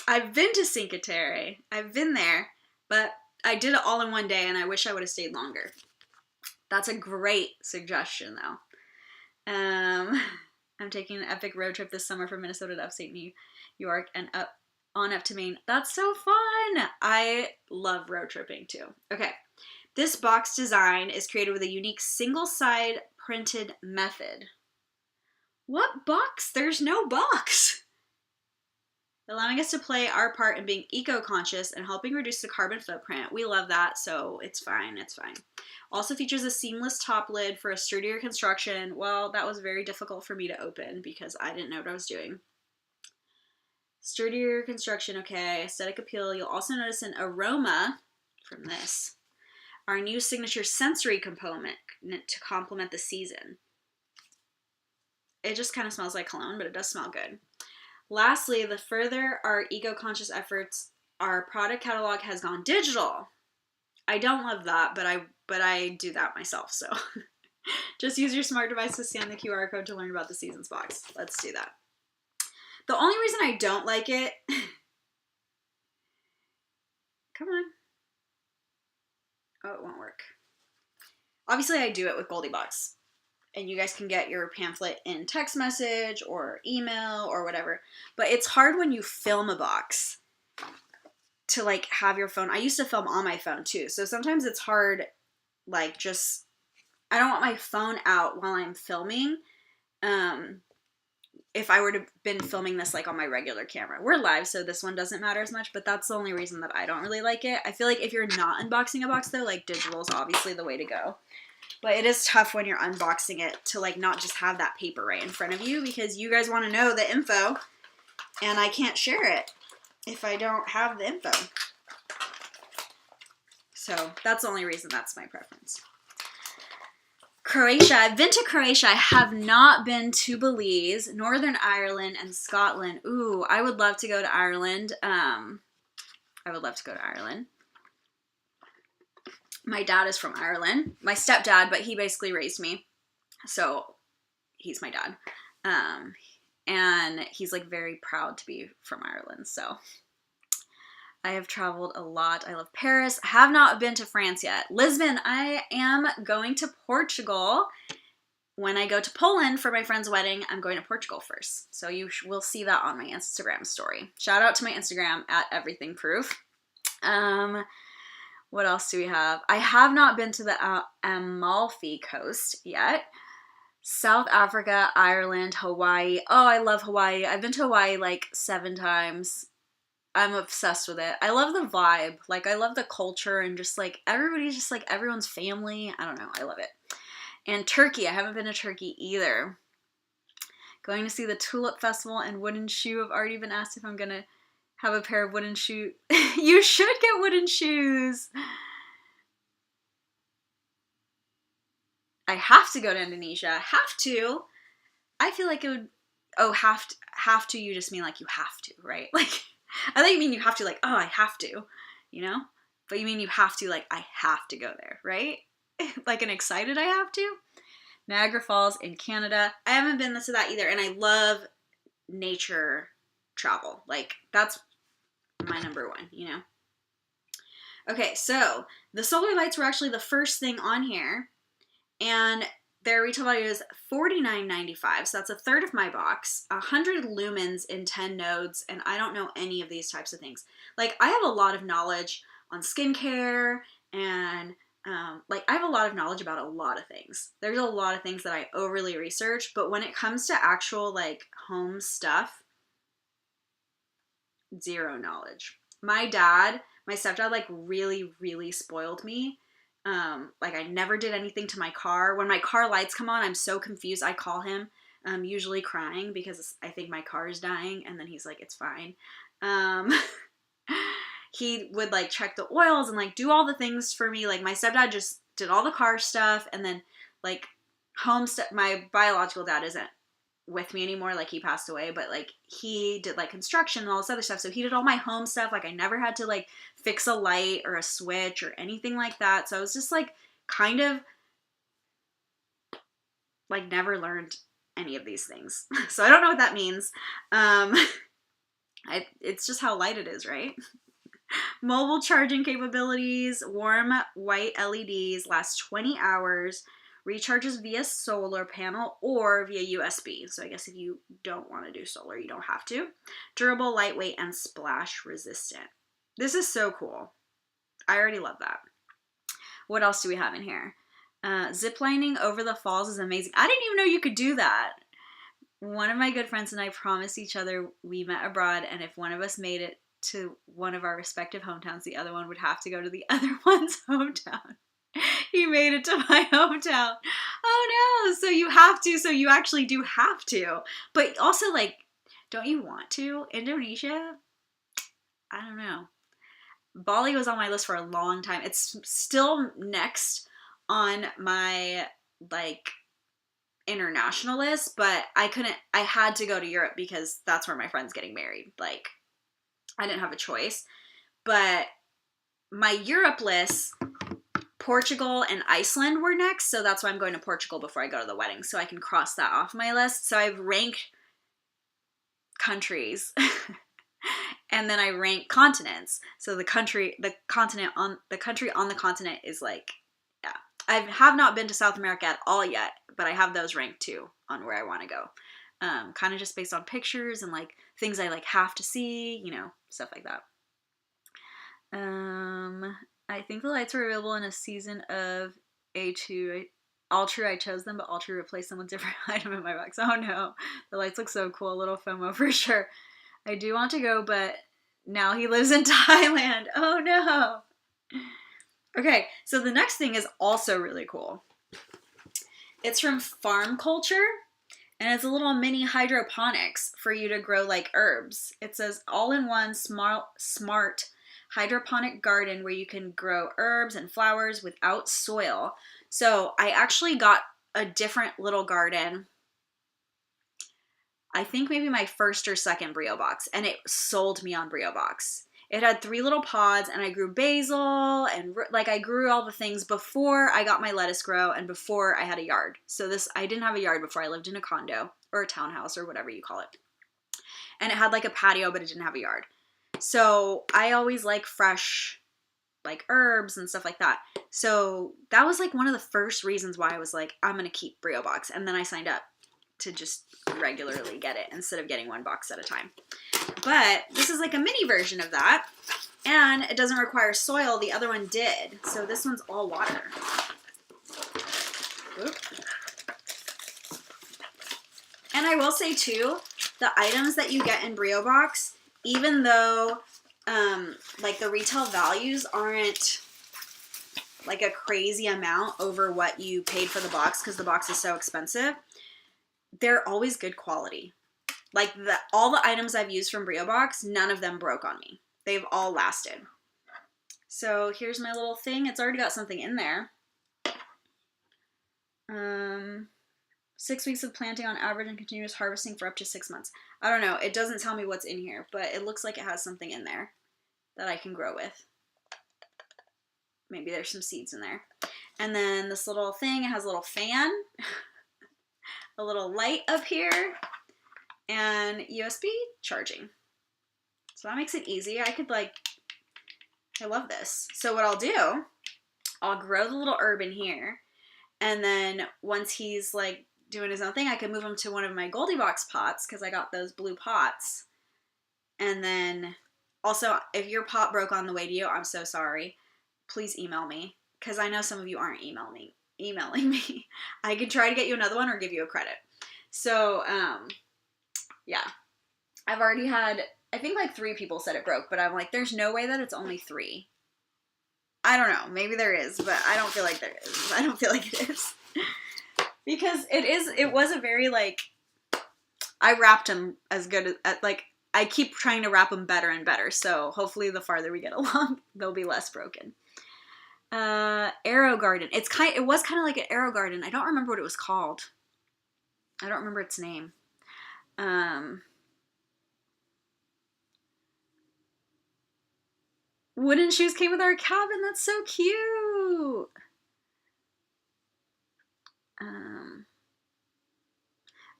I've been to Cinque Terre. I've been there, but I did it all in one day and I wish I would have stayed longer. That's a great suggestion though. I'm taking an epic road trip this summer from Minnesota to upstate New York and up to Maine. That's so fun. I love road tripping too. Okay. This box design is created with a unique single side printed method. What box? There's no box. Allowing us to play our part in being eco-conscious and helping reduce the carbon footprint. We love that, so it's fine, it's fine. Also features a seamless top lid for a sturdier construction. Well, that was very difficult for me to open because I didn't know what I was doing. Sturdier construction, okay. Aesthetic appeal. You'll also notice an aroma from this. Our new signature sensory component to complement the season. It just kind of smells like cologne, but it does smell good. Lastly, the further our eco-conscious efforts, our product catalog has gone digital. I don't love that, but I do that myself, so just use your smart device to scan the QR code to learn about the season's box. Let's do that. The only reason I don't like it, come on. Oh, it won't work. Obviously, I do it with Goldie Box. And you guys can get your pamphlet in text message or email or whatever. But it's hard when you film a box to like have your phone. I used to film on my phone too. So sometimes it's hard, like just, I don't want my phone out while I'm filming. If I were to been filming this like on my regular camera. We're live, so this one doesn't matter as much, but that's the only reason that I don't really like it. I feel like if you're not unboxing a box though, like digital is obviously the way to go. But it is tough when you're unboxing it to like not just have that paper right in front of you because you guys want to know the info and I can't share it if I don't have the info. So that's the only reason that's my preference. Croatia. I've been to Croatia. I have not been to Belize, Northern Ireland, and Scotland. Ooh, I would love to go to Ireland. My dad is from Ireland. My stepdad, but he basically raised me. So he's my dad. And he's like very proud to be from Ireland. So I have traveled a lot. I love Paris. I have not been to France yet. Lisbon. I am going to Portugal. When I go to Poland for my friend's wedding, I'm going to Portugal first. So you will see that on my Instagram story. Shout out to my Instagram at EverythingProof. What else do we have? I have not been to the Amalfi Coast yet. South Africa, Ireland, Hawaii. Oh, I love Hawaii. I've been to Hawaii like 7 times. I'm obsessed with it. I love the vibe. Like, I love the culture and just like everybody's just like everyone's family. I don't know. I love it. And Turkey. I haven't been to Turkey either. Going to see the Tulip Festival and Wooden Shoe. I've already been asked if I'm going to have a pair of wooden shoes. You should get wooden shoes. I have to go to Indonesia. Have to. I feel like it would. Oh, have to. You just mean like you have to, right? Like, I think you mean you have to, like, oh, I have to, you know? But you mean you have to, like, I have to go there, right? Like an excited I have to. Niagara Falls in Canada. I haven't been to that either, and I love nature travel. Like, that's my number one, you know? Okay, so the solar lights were actually the first thing on here, and their retail value is $49.95, so that's a third of my box, 100 lumens in 10 nodes, and I don't know any of these types of things. Like, I have a lot of knowledge on skincare, and like, I have a lot of knowledge about a lot of things. There's a lot of things that I overly research, but when it comes to actual, like, home stuff, zero knowledge. My stepdad, like, really, really spoiled me. Like, I never did anything to my car. When my car lights come on, I'm so confused. I call him, usually crying because I think my car is dying, and then he's like, it's fine. He would, like, check the oils and, like, do all the things for me. Like, my stepdad just did all the car stuff, and then, like, my biological dad isn't with me anymore, like he passed away, but like he did like construction and all this other stuff, so he did all my home stuff. Like I never had to like fix a light or a switch or anything like that, so I was just like kind of like never learned any of these things. So I don't know what that means. It's just how light it is, right? Mobile charging capabilities, warm white LEDs, last 20 hours, recharges via solar panel or via USB. So I guess if you don't want to do solar, you don't have to. Durable, lightweight, and splash resistant. This is so cool. I already love that. What else do we have in here? Zip lining over the falls is amazing. I didn't even know you could do that. One of my good friends and I promised each other we met abroad, and if one of us made it to one of our respective hometowns, the other one would have to go to the other one's hometown. He made it to my hometown. Oh no, so you have to, so you actually do have to. But also, like, don't you want to? Indonesia? I don't know. Bali was on my list for a long time. It's still next on my, like, international list, but I had to go to Europe because that's where my friend's getting married. Like, I didn't have a choice. But my Europe list, Portugal and Iceland were next, so that's why I'm going to Portugal before I go to the wedding, so I can cross that off my list. So I've ranked countries and then I rank continents. So the country on the continent is like, yeah. I have not been to South America at all yet, but I have those ranked too on where I want to go. Kind of just based on pictures and like things I like have to see, you know, stuff like that. I think the lights were available in a season of A2. All true, I chose them, but all true replaced them with different item in my box. Oh no, the lights look so cool. A little FOMO for sure. I do want to go, but now he lives in Thailand. Oh no. Okay, so the next thing is also really cool. It's from Farm Culture, and it's a little mini hydroponics for you to grow like herbs. It says all-in-one smart hydroponic garden where you can grow herbs and flowers without soil. So I actually got a different little garden, I think maybe my first or second Breo box, and it sold me on Breo box. It had 3 little pods, and I grew basil, and like I grew all the things before I got my lettuce grow and before I had a yard. So I didn't have a yard before. I lived in a condo or a townhouse or whatever you call it. And it had like a patio, but it didn't have a yard. So I always like fresh like herbs and stuff like that. So that was like one of the first reasons why I was like, I'm going to keep Breo box. And then I signed up to just regularly get it instead of getting 1 box at a time. But this is like a mini version of that, and it doesn't require soil. The other one did. So this one's all water. Oop. And I will say too, the items that you get in Breo box, even though like the retail values aren't like a crazy amount over what you paid for the box because the box is so expensive, they're always good quality. Like all the items I've used from Breo box, none of them broke on me. They've all lasted. So here's my little thing. It's already got something in there. 6 weeks of planting on average and continuous harvesting for up to 6 months. I don't know. It doesn't tell me what's in here, but it looks like it has something in there that I can grow with. Maybe there's some seeds in there. And then this little thing, it has a little fan, a little light up here, and USB charging. So that makes it easy. I love this. So what I'll do, I'll grow the little herb in here, and then once he's like doing his own thing, I can move him to one of my Goldie Box pots because I got those blue pots. And then also, if your pot broke on the way to you, I'm so sorry. Please email me because I know some of you aren't emailing me. I could try to get you another one or give you a credit. So, yeah, I've already had, I think like 3 people said it broke, but I'm like, there's no way that it's only 3. I don't know. Maybe there is, but I don't feel like there is. I don't feel like it is. Because it was a very like, I wrapped them as good as, like, I keep trying to wrap them better and better. So hopefully the farther we get along, they'll be less broken. Arrow Garden. It was kind of like an Arrow Garden. I don't remember what it was called. I don't remember its name. Wooden shoes came with our cabin. That's so cute.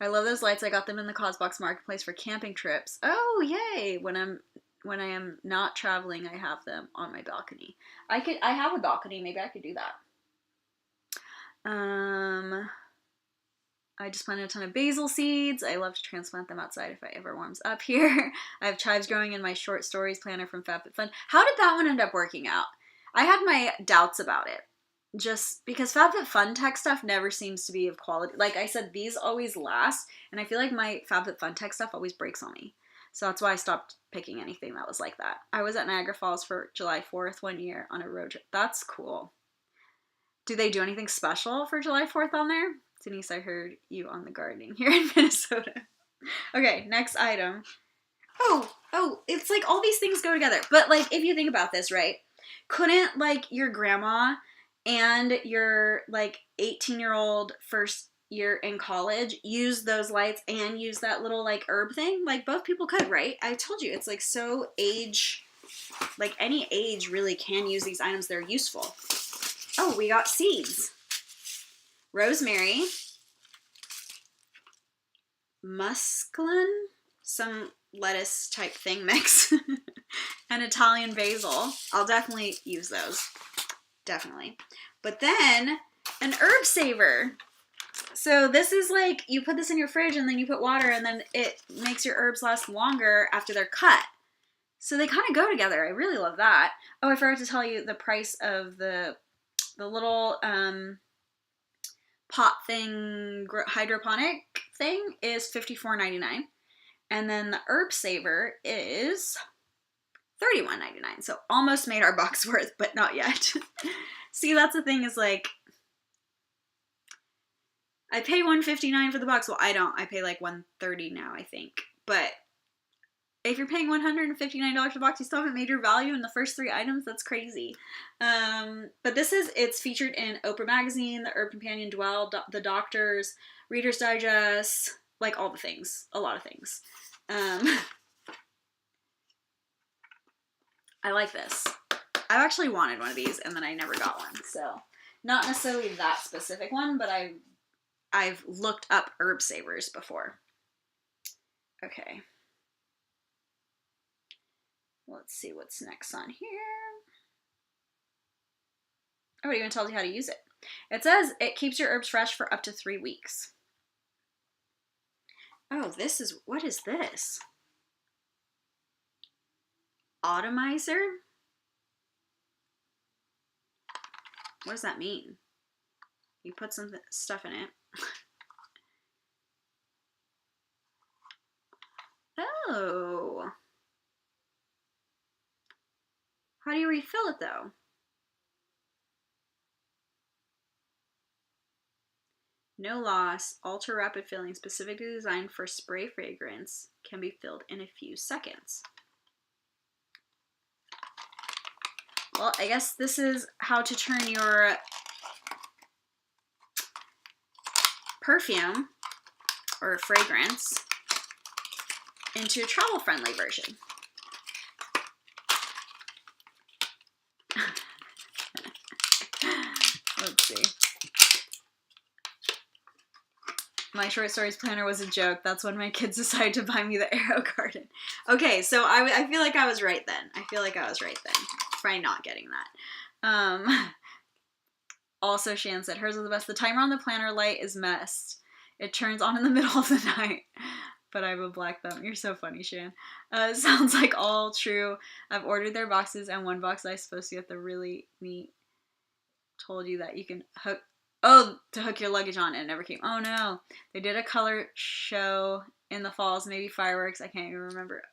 I love those lights. I got them in the Cosbox Marketplace for camping trips. Oh, yay! When I am not traveling, I have them on my balcony. I have a balcony. Maybe I could do that. I just planted a ton of basil seeds. I love to transplant them outside if it ever warms up here. I have chives growing in my short stories planner from FabFitFun. How did that one end up working out? I had my doubts about it. Just because FabFitFun tech stuff never seems to be of quality. Like I said, these always last, and I feel like my FabFitFun tech stuff always breaks on me. So that's why I stopped picking anything that was like that. I was at Niagara Falls for July 4th one year on a road trip. That's cool. Do they do anything special for July 4th on there? Denise, I heard you on the gardening here in Minnesota. Okay, next item. Oh, it's like all these things go together. But like, if you think about this, right? Couldn't like your grandma and your like 18-year-old first year in college use those lights and use that little like herb thing? Like both people could, right? I told you, it's like so like any age really can use these items. They're useful. Oh, we got seeds. Rosemary, musclin, some lettuce type thing mix, and Italian basil. I'll definitely use those. Definitely. But then an herb saver. So this is like, you put this in your fridge and then you put water and then it makes your herbs last longer after they're cut. So they kind of go together. I really love that. Oh, I forgot to tell you the price of the little pot thing, hydroponic thing is $54.99. And then the herb saver is $31.99. So almost made our box worth, but not yet. See, that's the thing is like, I pay $159 for the box. Well, I don't. I pay like $130 now, I think. But if you're paying $159 for the box, you still haven't made your value in the first 3 items. That's crazy. But it's featured in Oprah Magazine, the Herb Companion, Dwell, The Doctors, Reader's Digest, like all the things. A lot of things. I like this. I've actually wanted one of these and then I never got one. So not necessarily that specific one, but I've looked up herb savers before. Okay. Let's see what's next on here. Oh, it even tells you how to use it. It says it keeps your herbs fresh for up to 3 weeks. Oh, what is this? Atomizer? What does that mean? You put some stuff in it. Oh. How do you refill it though? No loss, ultra rapid filling, specifically designed for spray fragrance, can be filled in a few seconds. Well, I guess this is how to turn your perfume or fragrance into a travel-friendly version. Let's see. My short stories planner was a joke. That's when my kids decided to buy me the Arrow Garden. Okay, so I feel like I was right then. By not getting that. Also, Shan said, hers was the best. The timer on the planner light is messed. It turns on in the middle of the night. But I have a black thumb. You're so funny, Shan. Sounds like all true. I've ordered their boxes, and one box I was supposed to get the really neat told you that you can hook... Oh, to hook your luggage on. It never came. Oh, no. They did a color show in the falls. Maybe fireworks. I can't even remember.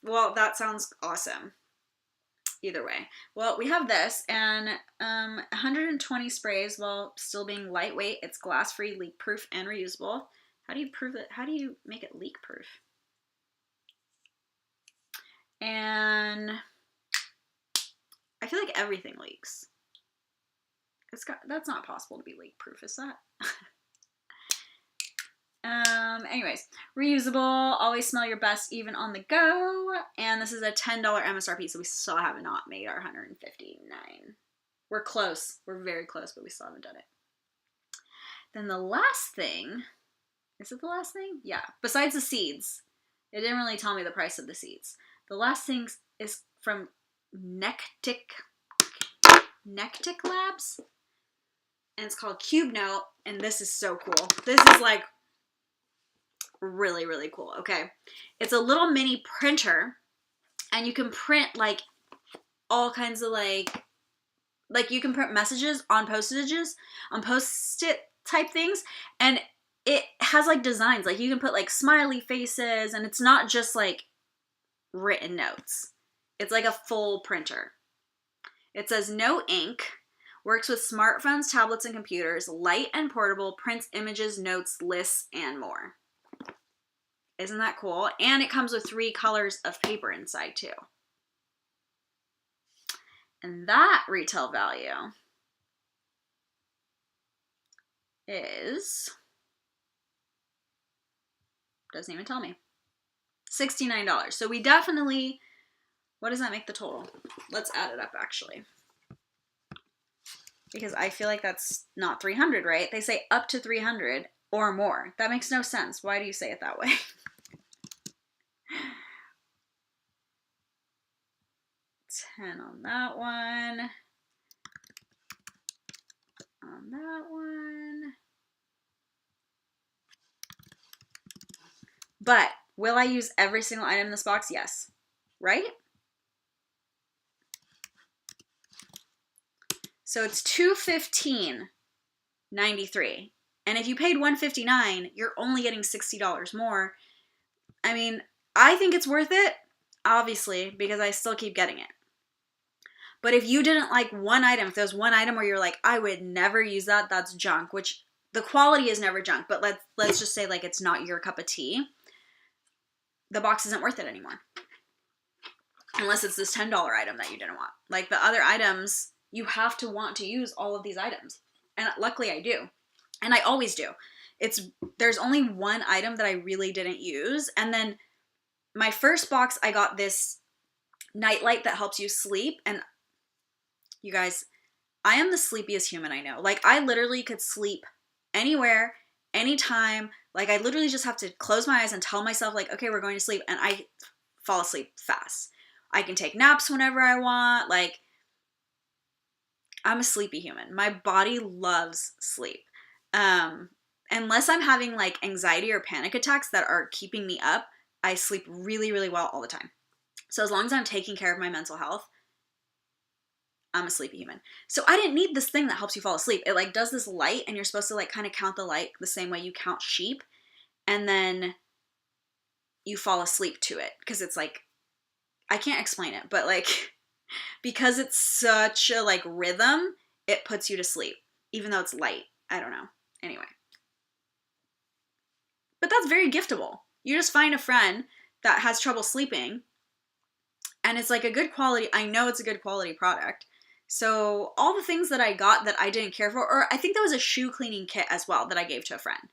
Well, that sounds awesome. Either way. Well, we have this, and 120 sprays while still being lightweight. It's glass-free, leak-proof, and reusable. How do you prove it? How do you make it leak-proof? And I feel like everything leaks. That's not possible to be leak proof, is that? Anyways, reusable, always smell your best even on the go. And this is a $10 MSRP, so we still have not made our 159. We're close. We're very close, but we still haven't done it. Then the last thing, is it the last thing? Yeah, besides the seeds. It didn't really tell me the price of the seeds. The last thing is from Nectic Labs. And it's called Cube Note, and this is so cool. This is like really, really cool, okay? It's a little mini printer, and you can print like all kinds of like you can print messages on Post-it type things, and it has like designs. Like you can put like smiley faces, and it's not just like written notes. It's like a full printer. It says no ink, works with smartphones, tablets, and computers, light and portable, prints images, notes, lists, and more. Isn't that cool? And it comes with 3 colors of paper inside too. And that retail value is, doesn't even tell me, $69. So we definitely, what does that make the total? Let's add it up actually. Because I feel like that's not 300, right? They say up to 300 or more. That makes no sense. Why do you say it that way? $10 on that one. On that one. But will I use every single item in this box? Yes. Right? So it's $215.93. And if you paid $159, you're only getting $60 more. I mean, I think it's worth it, obviously, because I still keep getting it. But if you didn't like one item, if there's one item where you're like, I would never use that, that's junk, which the quality is never junk, but let's just say like it's not your cup of tea, the box isn't worth it anymore. Unless it's this $10 item that you didn't want. Like the other items, you have to want to use all of these items. And luckily I do. And I always do. There's only one item that I really didn't use. And then my first box, I got this nightlight that helps you sleep. And you guys, I am the sleepiest human I know. Like I literally could sleep anywhere, anytime. Like I literally just have to close my eyes and tell myself like, okay, we're going to sleep. And I fall asleep fast. I can take naps whenever I want. Like I'm a sleepy human. My body loves sleep. Unless I'm having like anxiety or panic attacks that are keeping me up, I sleep really, really well all the time. So as long as I'm taking care of my mental health, I'm a sleepy human. So I didn't need this thing that helps you fall asleep. It like does this light and you're supposed to like kind of count the light the same way you count sheep. And then you fall asleep to it. Because it's like, I can't explain it, but like, because it's such a like rhythm, it puts you to sleep. Even though it's light. I don't know. Anyway. But that's very giftable. You just find a friend that has trouble sleeping and it's like a good quality. I know it's a good quality product. So all the things that I got that I didn't care for, or I think there was a shoe cleaning kit as well that I gave to a friend.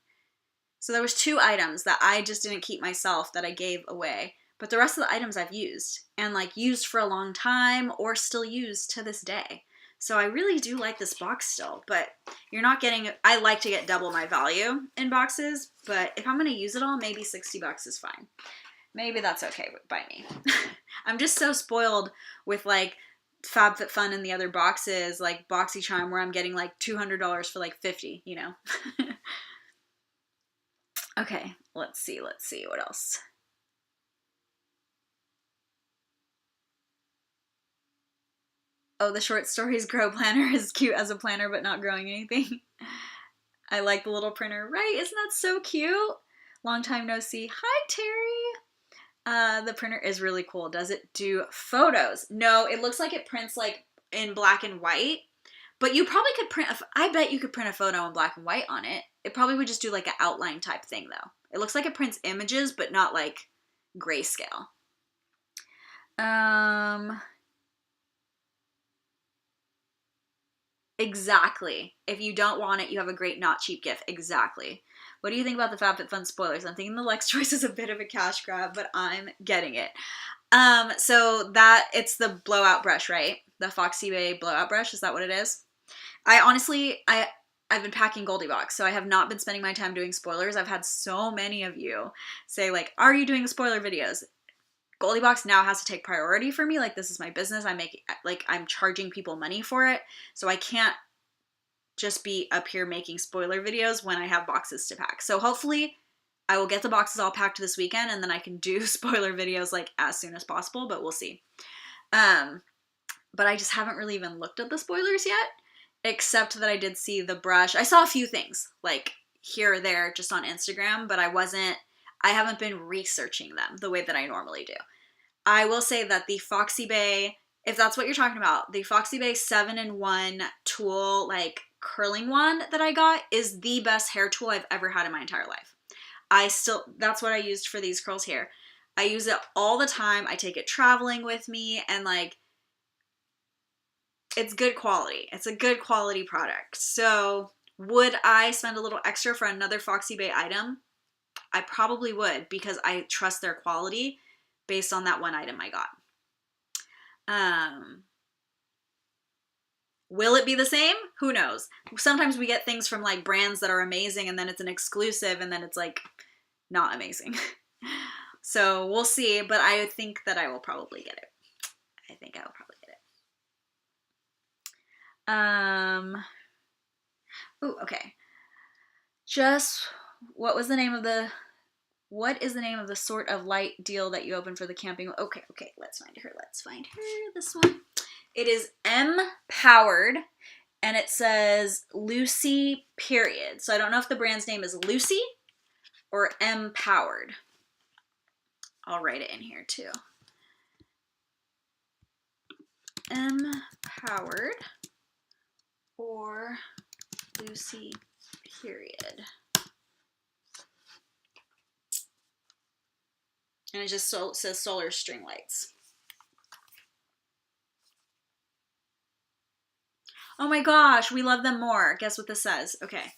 So there was 2 items that I just didn't keep myself that I gave away. But the rest of the items I've used and like used for a long time or still use to this day. So I really do like this box still, but you're not getting, I like to get double my value in boxes, but if I'm going to use it all, maybe $60 is fine. Maybe that's okay by me. I'm just so spoiled with like FabFitFun and the other boxes, like BoxyCharm, where I'm getting like $200 for like $50, you know? Okay, let's see what else. Oh, the short stories grow planner is cute as a planner, but not growing anything. I like the little printer, right? Isn't that so cute? Long time no see. Hi, Terry. The printer is really cool. Does it do photos? No, it looks like it prints like in black and white, but you probably could print, I bet you could print a photo in black and white on it. It probably would just do like an outline type thing though. It looks like it prints images, but not like grayscale. Exactly. If you don't want it, you have a great not cheap gift. Exactly. What do you think about the FabFitFun spoilers? I'm thinking the Lex choice is a bit of a cash grab, but I'm getting it. So that it's the blowout brush, right? The Foxy Bay blowout brush. Is that what it is? I honestly, I've been packing Goldie Box, so I have not been spending my time doing spoilers. I've had so many of you say like, "Are you doing spoiler videos?" Goldie Box now has to take priority for me. Like, this is my business. I'm charging people money for it, so I can't just be up here making spoiler videos when I have boxes to pack. So hopefully I will get the boxes all packed this weekend, and then I can do spoiler videos like as soon as possible, but we'll see. But I just haven't really even looked at the spoilers yet, except that I did see the brush. I saw a few things like here or there just on Instagram, but I haven't been researching them the way that I normally do. I will say that the Foxy Bay, if that's what you're talking about, the Foxy Bay 7-in-1 tool, like curling wand that I got is the best hair tool I've ever had in my entire life. That's what I used for these curls here. I use it all the time. I take it traveling with me, and like, it's good quality. It's a good quality product. So would I spend a little extra for another Foxy Bay item? I probably would, because I trust their quality based on that one item I got. Will it be the same? Who knows? Sometimes we get things from like brands that are amazing, and then it's an exclusive, and then it's like not amazing. So we'll see, but I think that I will probably get it. I think I will probably get it. Ooh, okay. Just, what is the name of the sort of light deal that you opened for the camping? Okay, let's find her. This one. It is M-powered, and it says Lucy period. So I don't know if the brand's name is Lucy or M-powered. I'll write it in here too. M-powered or Lucy period. And it just says solar string lights. Oh my gosh, we love them more. Guess what this says? Okay.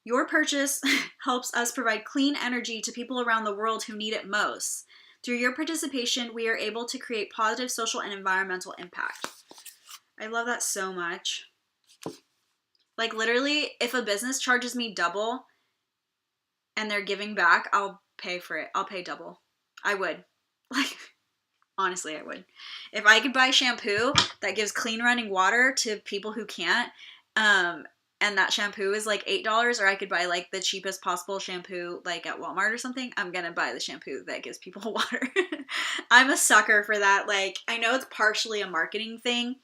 Your purchase helps us provide clean energy to people around the world who need it most. Through your participation, we are able to create positive social and environmental impact. I love that so much. Like, literally, if a business charges me double and they're giving back, I'll pay for it. I'll pay double. I would. Like, honestly, I would. If I could buy shampoo that gives clean running water to people who can't, and that shampoo is like $8, or I could buy like the cheapest possible shampoo like at Walmart or something, I'm gonna buy the shampoo that gives people water. I'm a sucker for that. Like, I know it's partially a marketing thing,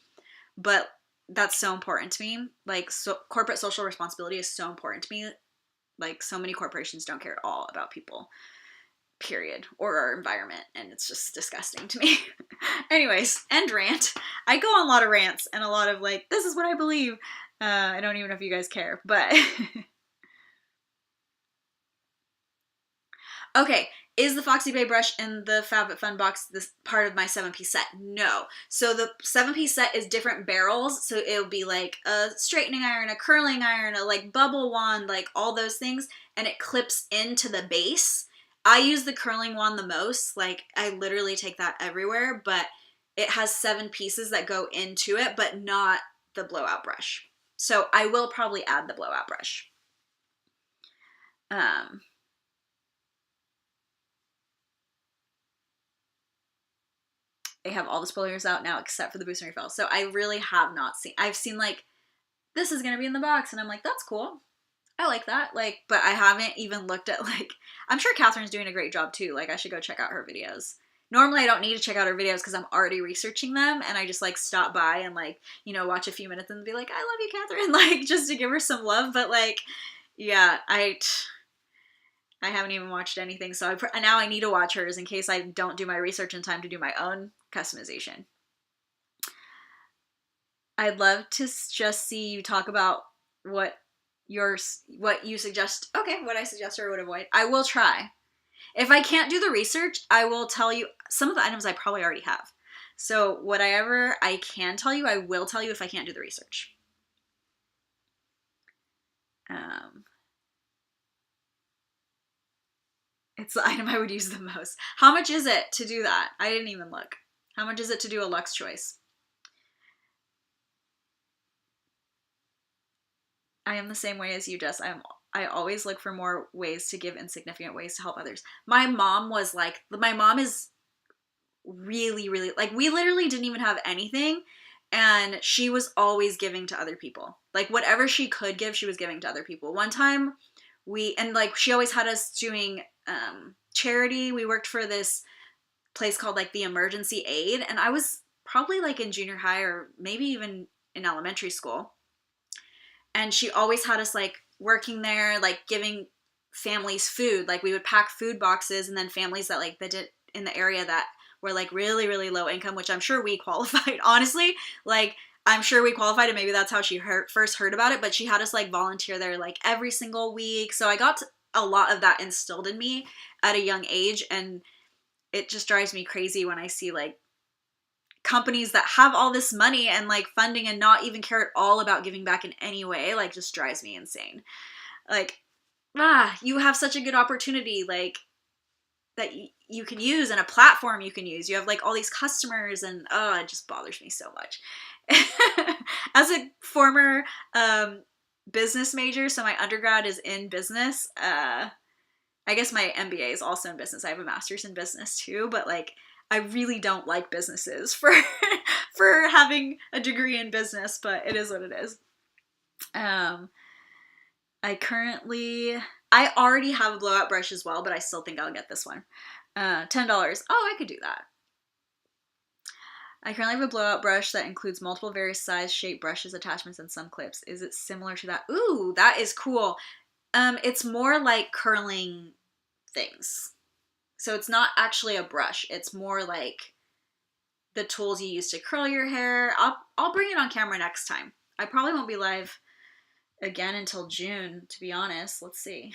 but that's so important to me. Like, so corporate social responsibility is so important to me. Like, so many corporations don't care at all about people, period, or our environment, and it's just disgusting to me. Anyways, end rant. I go on a lot of rants and a lot of like, this is what I believe. I don't even know if you guys care, but okay. Is the Foxy Bay brush in the FabFitFun box this part of my 7-piece set? No. So the 7-piece set is different barrels. So it'll be like a straightening iron, a curling iron, a like bubble wand, like all those things. And it clips into the base. I use the curling wand the most. Like, I literally take that everywhere, but it has 7 pieces that go into it, but not the blowout brush. So I will probably add the blowout brush. They have all the spoilers out now except for the boost and refill. So I really have not seen, I've seen like, this is going to be in the box, and I'm like, that's cool. I like that. Like, but I haven't even looked at like, I'm sure Catherine's doing a great job too. Like, I should go check out her videos. Normally I don't need to check out her videos because I'm already researching them, and I just like stop by and like, you know, watch a few minutes and be like, I love you, Catherine, like just to give her some love. But like, yeah, I haven't even watched anything, so now I need to watch hers in case I don't do my research in time to do my own customization. I'd love to just see you talk about what you suggest. Okay, what I suggest or would avoid. I will try. If I can't do the research, I will tell you some of the items I probably already have. So whatever I can tell you, I will tell you if I can't do the research. Um, it's the item I would use the most. How much is it to do that? I didn't even look. How much is it to do a Lux Choice? I am the same way as you, Jess. I always look for more ways to give insignificant ways to help others. My mom is really, really, like, we literally didn't even have anything, and she was always giving to other people. Like, whatever she could give, she was giving to other people. One time, she always had us doing charity. We worked for this place called, like, the Emergency Aid, and I was probably, like, in junior high or maybe even in elementary school. And she always had us, like, working there, like, giving families food. Like, we would pack food boxes, and then families that, like, that did in the area that were, like, really, really low income, which I'm sure we qualified. Honestly, like, I'm sure we qualified, and maybe that's how she first heard about it, but she had us, like, volunteer there, like, every single week. So I got a lot of that instilled in me at a young age, and it just drives me crazy when I see, like, companies that have all this money and, like, funding and not even care at all about giving back in any way. Like, just drives me insane. Like, you have such a good opportunity, like, that you can use, and a platform you can use. You have, like, all these customers, and it just bothers me so much. As a former business major, so my undergrad is in business. I guess my MBA is also in business. I have a master's in business too, but, like, I really don't like businesses for for having a degree in business, but it is what it is. I already have a blowout brush as well, but I still think I'll get this one. $10. Oh, I could do that. I currently have a blowout brush that includes multiple various size, shape, brushes, attachments, and some clips. Is it similar to that? Ooh, that is cool. It's more like curling things. So it's not actually a brush. It's more like the tools you use to curl your hair. I'll bring it on camera next time. I probably won't be live again until June, to be honest. Let's see.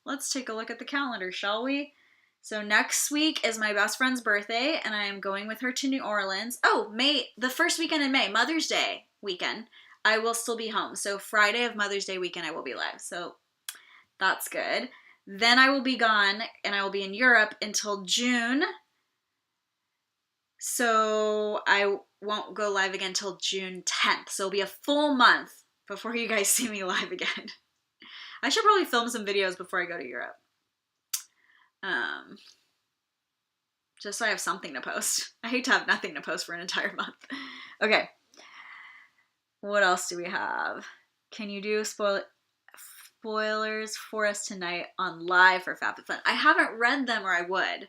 Let's take a look at the calendar, shall we? So next week is my best friend's birthday, and I am going with her to New Orleans. Oh, the first weekend in May, Mother's Day weekend, I will still be home. So Friday of Mother's Day weekend, I will be live. So that's good. Then I will be gone, and I will be in Europe until June. So I won't go live again until June 10th. So it'll be a full month before you guys see me live again. I should probably film some videos before I go to Europe. Just so I have something to post. I hate to have nothing to post for an entire month. Okay. What else do we have? Can you do spoilers for us tonight on live for FabFitFun? I haven't read them, or I would.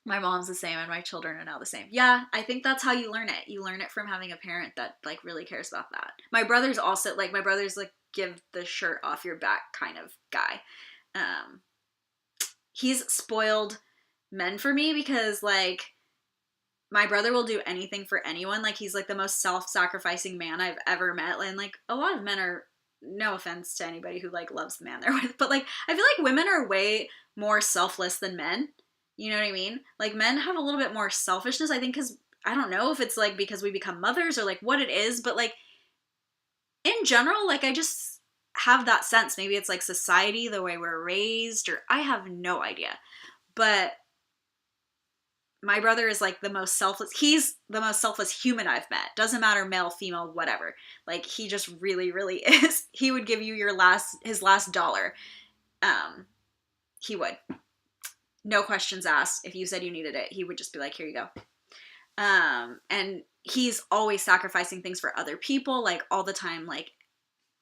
My mom's the same, and my children are now the same. Yeah, I think that's how you learn it. You learn it from having a parent that, like, really cares about that. My brother's also, like, give the shirt off your back kind of guy. He's spoiled men for me because, like, my brother will do anything for anyone. Like, he's, like, the most self-sacrificing man I've ever met. And, like, a lot of men are, no offense to anybody who, like, loves the man they're with, but, like, I feel like women are way more selfless than men. You know what I mean? Like, men have a little bit more selfishness, I think, because, I don't know if it's, like, because we become mothers or, like, what it is, but, like, in general, like, I just have that sense. Maybe it's, like, society, the way we're raised, or I have no idea. But my brother is, like, he's the most selfless human I've met. Doesn't matter, male, female, whatever. Like, he just really, really is. He would give you his last dollar. He would. No questions asked. If you said you needed it, he would just be like, here you go. And he's always sacrificing things for other people, like, all the time. Like,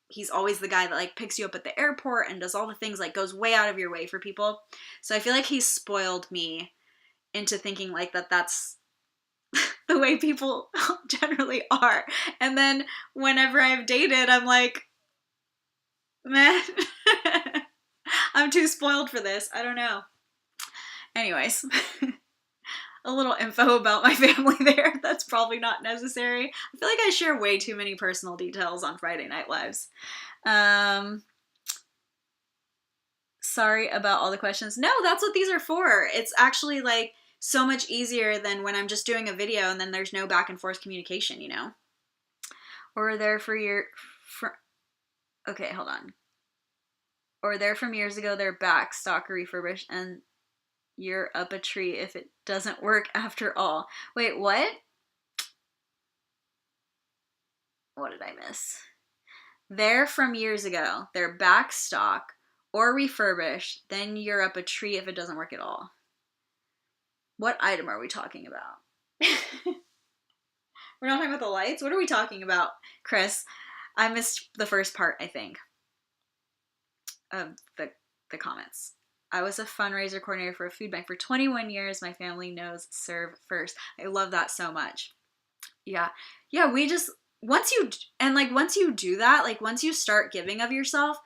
he's always the guy that, like, picks you up at the airport and does all the things, like, goes way out of your way for people. So I feel like he's spoiled me into thinking, like, that's the way people generally are. And then whenever I've dated, I'm like, man, I'm too spoiled for this. I don't know. Anyways, a little info about my family there. That's probably not necessary. I feel like I share way too many personal details on Friday Night Lives. Sorry about all the questions. No, that's what these are for. It's actually, like, so much easier than when I'm just doing a video and then there's no back and forth communication, you know? Or they're okay, hold on. Or they're from years ago, they're back, stock refurbished, and you're up a tree if it doesn't work after all. Wait, what? What did I miss? They're from years ago, they're back stock or refurbished, then you're up a tree if it doesn't work at all. What item are we talking about? We're not talking about the lights? What are we talking about, Chris? I missed the first part, I think, of the comments. I was a fundraiser coordinator for a food bank for 21 years. My family knows serve first. I love that so much. Yeah. Yeah, we just, once you do that, like once you start giving of yourself,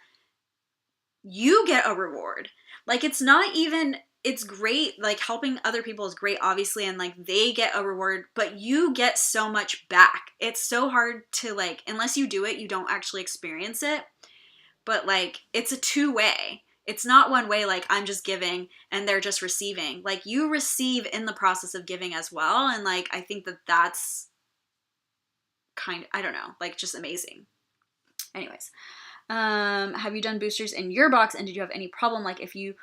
you get a reward. Like it's not even, it's great, like helping other people is great, obviously, and like they get a reward, but you get so much back. It's so hard to like, unless you do it, you don't actually experience it. But like, it's a two-way. It's not one way, like I'm just giving and they're just receiving. Like you receive in the process of giving as well. And like, I think that that's kind of, I don't know, like just amazing. Anyways, have you done boosters in your box and did you have any problem? Like if you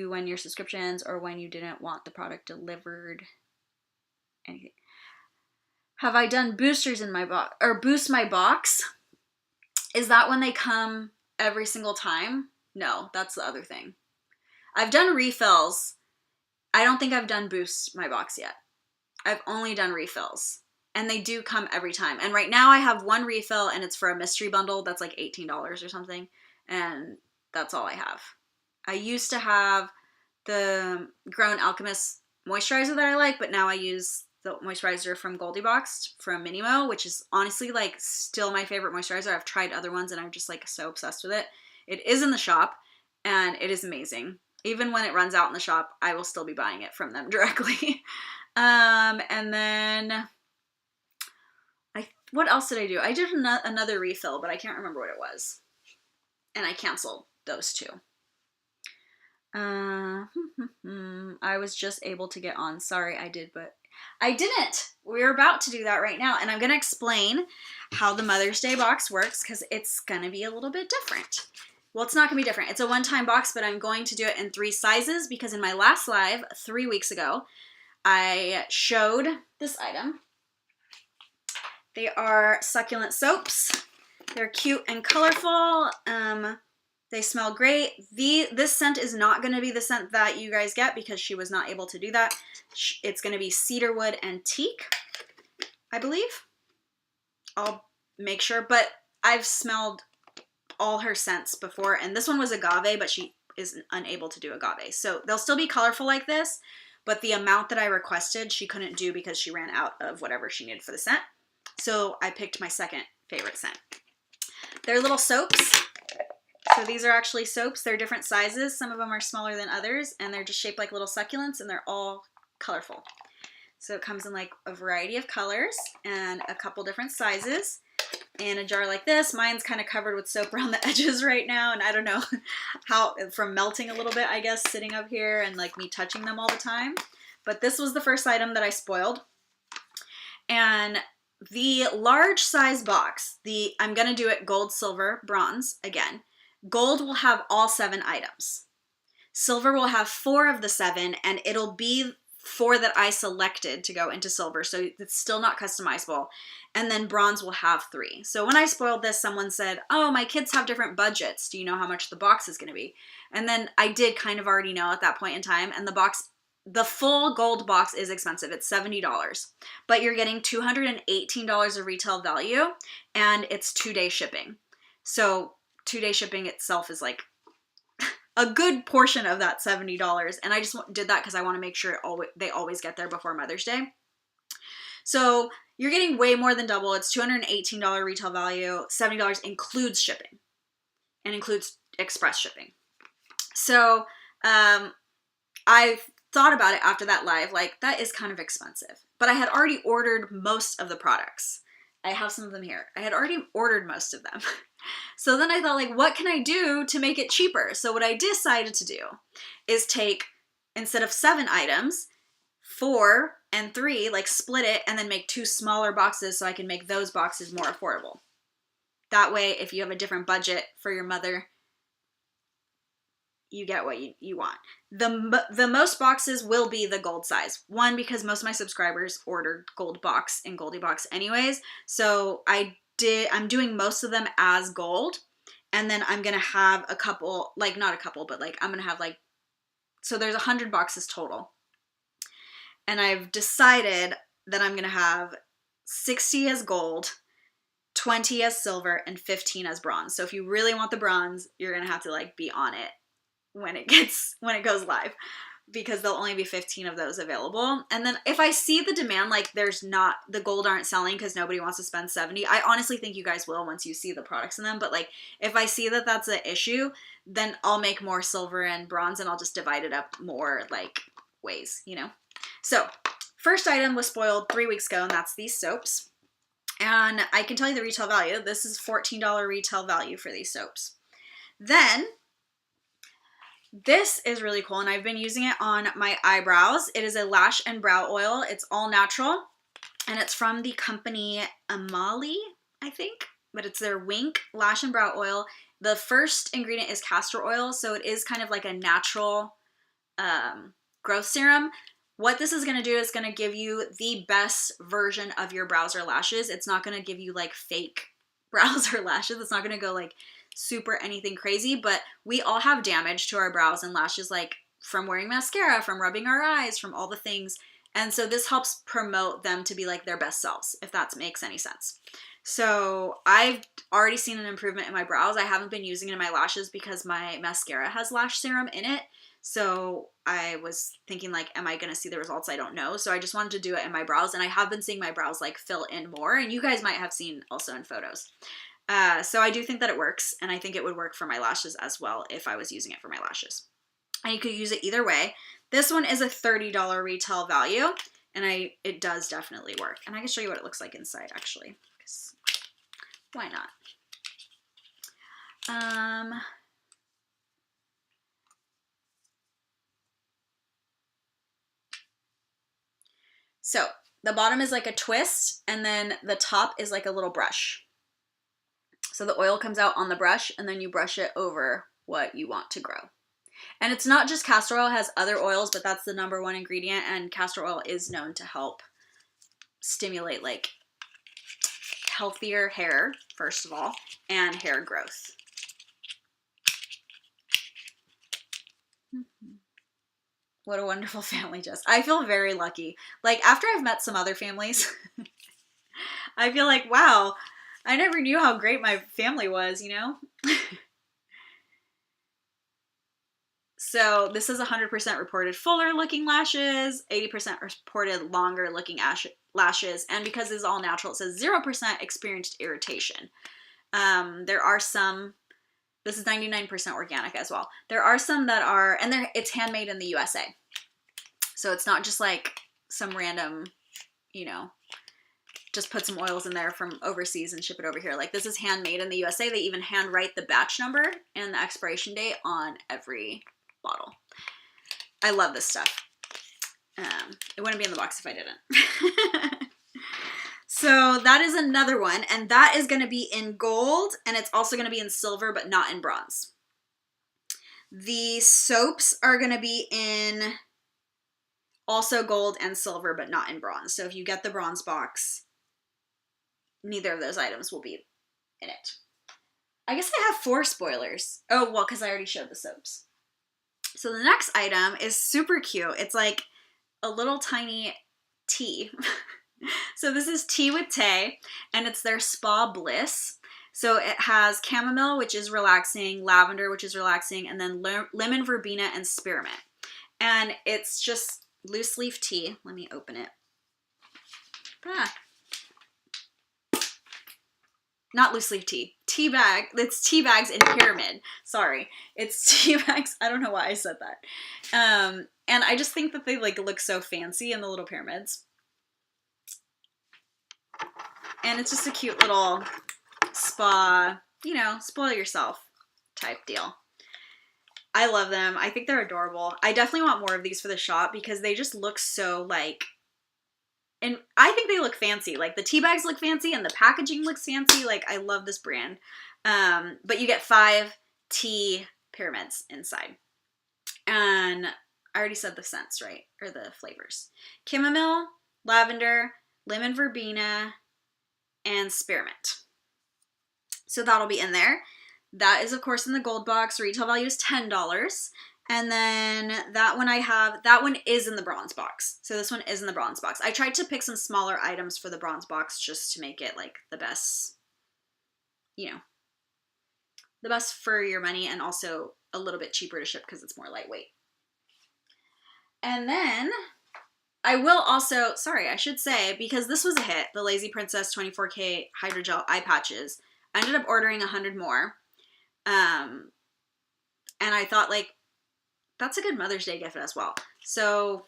when your subscriptions or when you didn't want the product delivered, anything. Have I done boosters in my box or boost my box? Is that when they come every single time? No, that's the other thing. I've done refills. I don't think I've done boost my box yet. I've only done refills and they do come every time. And right now I have one refill and it's for a mystery bundle that's like $18 or something. And that's all I have. I used to have the Grown Alchemist moisturizer that I like, but now I use the moisturizer from Goldie Box from Minimo, which is honestly like still my favorite moisturizer. I've tried other ones and I'm just like so obsessed with it. It is in the shop and it is amazing. Even when it runs out in the shop, I will still be buying it from them directly. And then what else did I do? I did another refill, but I can't remember what it was. And I canceled those two. I was just able to get on. Sorry, I did, but I didn't. We're about to do that right now. And I'm going to explain how the Mother's Day box works because it's going to be a little bit different. Well, it's not going to be different. It's a one-time box, but I'm going to do it in 3 sizes because in my last live 3 weeks ago, I showed this item. They are succulent soaps. They're cute and colorful. They smell great. This scent is not going to be the scent that you guys get because she was not able to do that. It's going to be cedarwood and teak, I believe. I'll make sure, but I've smelled all her scents before, and this one was agave, but she is unable to do agave. So they'll still be colorful like this, but the amount that I requested, she couldn't do because she ran out of whatever she needed for the scent. So I picked my second favorite scent. They're little soaps. So these are actually soaps. They're different sizes. Some of them are smaller than others, and they're just shaped like little succulents, and they're all colorful. So it comes in like a variety of colors and a couple different sizes in a jar like this. Mine's kind of covered with soap around the edges right now, and I don't know how, from melting a little bit, I guess, sitting up here and like me touching them all the time. But this was the first item that I spoiled. And the large size box, I'm going to do it gold, silver, bronze again. Gold will have all 7 items. Silver will have 4 of the 7, and it'll be 4 that I selected to go into silver, so it's still not customizable. And then bronze will have 3. So when I spoiled this, someone said, oh, my kids have different budgets. Do you know how much the box is going to be? And then I did kind of already know at that point in time, and the full gold box is expensive. It's $70, but you're getting $218 of retail value, and it's 2-day shipping. So 2-day shipping itself is like a good portion of that $70. And I just did that because I want to make sure they always get there before Mother's Day. So you're getting way more than double. It's $218 retail value. $70 includes shipping and includes express shipping. So I thought about it after that live, like that is kind of expensive, but I had already ordered most of the products. I have some of them here. I had already ordered most of them. So then I thought, like, what can I do to make it cheaper? So what I decided to do is take, instead of 7 items, 4 and 3, like split it and then make 2 smaller boxes so I can make those boxes more affordable. That way, if you have a different budget for your mother, you get what you want. The most boxes will be the gold size. One, because most of my subscribers ordered gold box and Goldie box anyways. So I'm doing most of them as gold. And then I'm going to have a couple, like not a couple, but like I'm going to have like, so there's 100 boxes total. And I've decided that I'm going to have 60 as gold, 20 as silver, and 15 as bronze. So if you really want the bronze, you're going to have to like be on it when it goes live, because there'll only be 15 of those available. And then if I see the demand, like the gold aren't selling because nobody wants to spend 70, I honestly think you guys will once you see the products in them. But like, if I see that that's an issue, then I'll make more silver and bronze and I'll just divide it up more like ways, you know? So first item was spoiled 3 weeks ago, and that's these soaps. And I can tell you the retail value. This is $14 retail value for these soaps. Then this is really cool, and I've been using it on my eyebrows. It is a Lash and Brow Oil. It's all natural, and it's from the company Amali, I think, but it's their Wink Lash and Brow Oil. The first ingredient is castor oil, so it is kind of like a natural growth serum. What this is going to do is going to give you the best version of your brows or lashes. It's not going to give you like fake brows or lashes. It's not going to go like super anything crazy, but we all have damage to our brows and lashes, like from wearing mascara, from rubbing our eyes, from all the things. And so this helps promote them to be like their best selves, if that makes any sense. So I've already seen an improvement in my brows. I haven't been using it in my lashes because my mascara has lash serum in it. So I was thinking like, am I going to see the results? I don't know. So I just wanted to do it in my brows, and I have been seeing my brows like fill in more, and you guys might have seen also in photos. So I do think that it works, and I think it would work for my lashes as well if I was using it for my lashes. And you could use it either way. This one is a $30 retail value, and it does definitely work. And I can show you what it looks like inside, actually, because why not? So the bottom is like a twist, and then the top is like a little brush. So the oil comes out on the brush, and then you brush it over what you want to grow. And it's not just castor oil, it has other oils, but that's the #1 ingredient, and castor oil is known to help stimulate like healthier hair, first of all, and hair growth. What a wonderful family, Jess. I feel very lucky. Like, after I've met some other families, I feel like, wow, I never knew how great my family was, you know? So this is 100% reported fuller looking lashes, 80% reported longer looking lashes, and because it's all natural, it says 0% experienced irritation. There are some, this is 99% organic as well. There are some that are, and it's handmade in the USA. So it's not just like some random, you know, just put some oils in there from overseas and ship it over here. Like, this is handmade in the USA. They even handwrite the batch number and the expiration date on every bottle. I love this stuff. It wouldn't be in the box if I didn't. So that is another one, and that is going to be in gold, and it's also going to be in silver, but not in bronze. The soaps are going to be in also gold and silver, but not in bronze. So if you get the bronze box, neither of those items will be in it. I guess I have 4 spoilers. Oh, well, because I already showed the soaps. So the next item is super cute. It's like a little tiny tea. So this is Tea with Tay, and it's their Spa Bliss. So it has chamomile, which is relaxing, lavender, which is relaxing, and then lemon verbena and spearmint. And it's just loose leaf tea. Let me open it. Not loose leaf tea. Tea bag. It's tea bags in pyramid. Sorry. It's tea bags. I don't know why I said that. And I just think that they like look so fancy in the little pyramids. And it's just a cute little spa, you know, spoil yourself type deal. I love them. I think they're adorable. I definitely want more of these for the shop because they just look so like, and I think they look fancy. Like the tea bags look fancy and the packaging looks fancy. Like I love this brand. But you get 5 tea pyramids inside. And I already said the scents, right? Or the flavors. Chamomile, lavender, lemon verbena, and spearmint. So that'll be in there. That is, of course, in the gold box. Retail value is $10. And then that one is in the bronze box. So this one is in the bronze box. I tried to pick some smaller items for the bronze box just to make it like the best, you know, the best for your money and also a little bit cheaper to ship because it's more lightweight. And then I will also, sorry, I should say, because this was a hit, the Lazy Princess 24K Hydrogel eye patches. I ended up ordering 100 more. And I thought, like, that's a good Mother's Day gift as well. So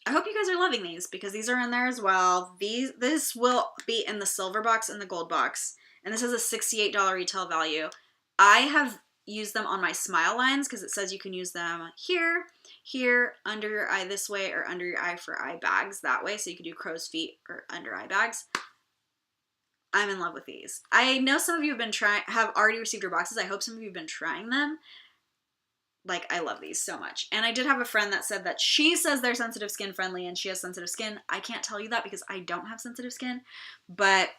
I hope you guys are loving these because these are in there as well. This will be in the silver box and the gold box. And this has a $68 retail value. I have used them on my smile lines because it says you can use them here, here, under your eye this way, or under your eye for eye bags that way. So you can do crow's feet or under eye bags. I'm in love with these. I know some of you have already received your boxes. I hope some of you have been trying them. Like, I love these so much. And I did have a friend that said that she says they're sensitive skin friendly and she has sensitive skin. I can't tell you that because I don't have sensitive skin, but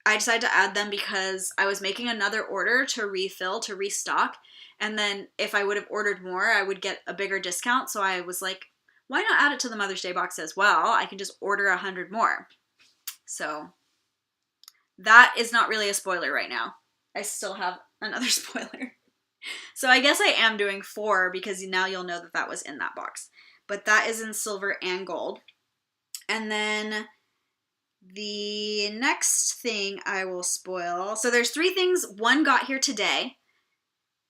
I decided to add them because I was making another order to refill, to restock. And then if I would have ordered more, I would get a bigger discount. So I was like, why not add it to the Mother's Day box as well? I can just order 100 more. So that is not really a spoiler right now. I still have another spoiler. So I guess I am doing 4 because now you'll know that that was in that box. But that is in silver and gold. And then the next thing I will spoil. So there's 3 things. One got here today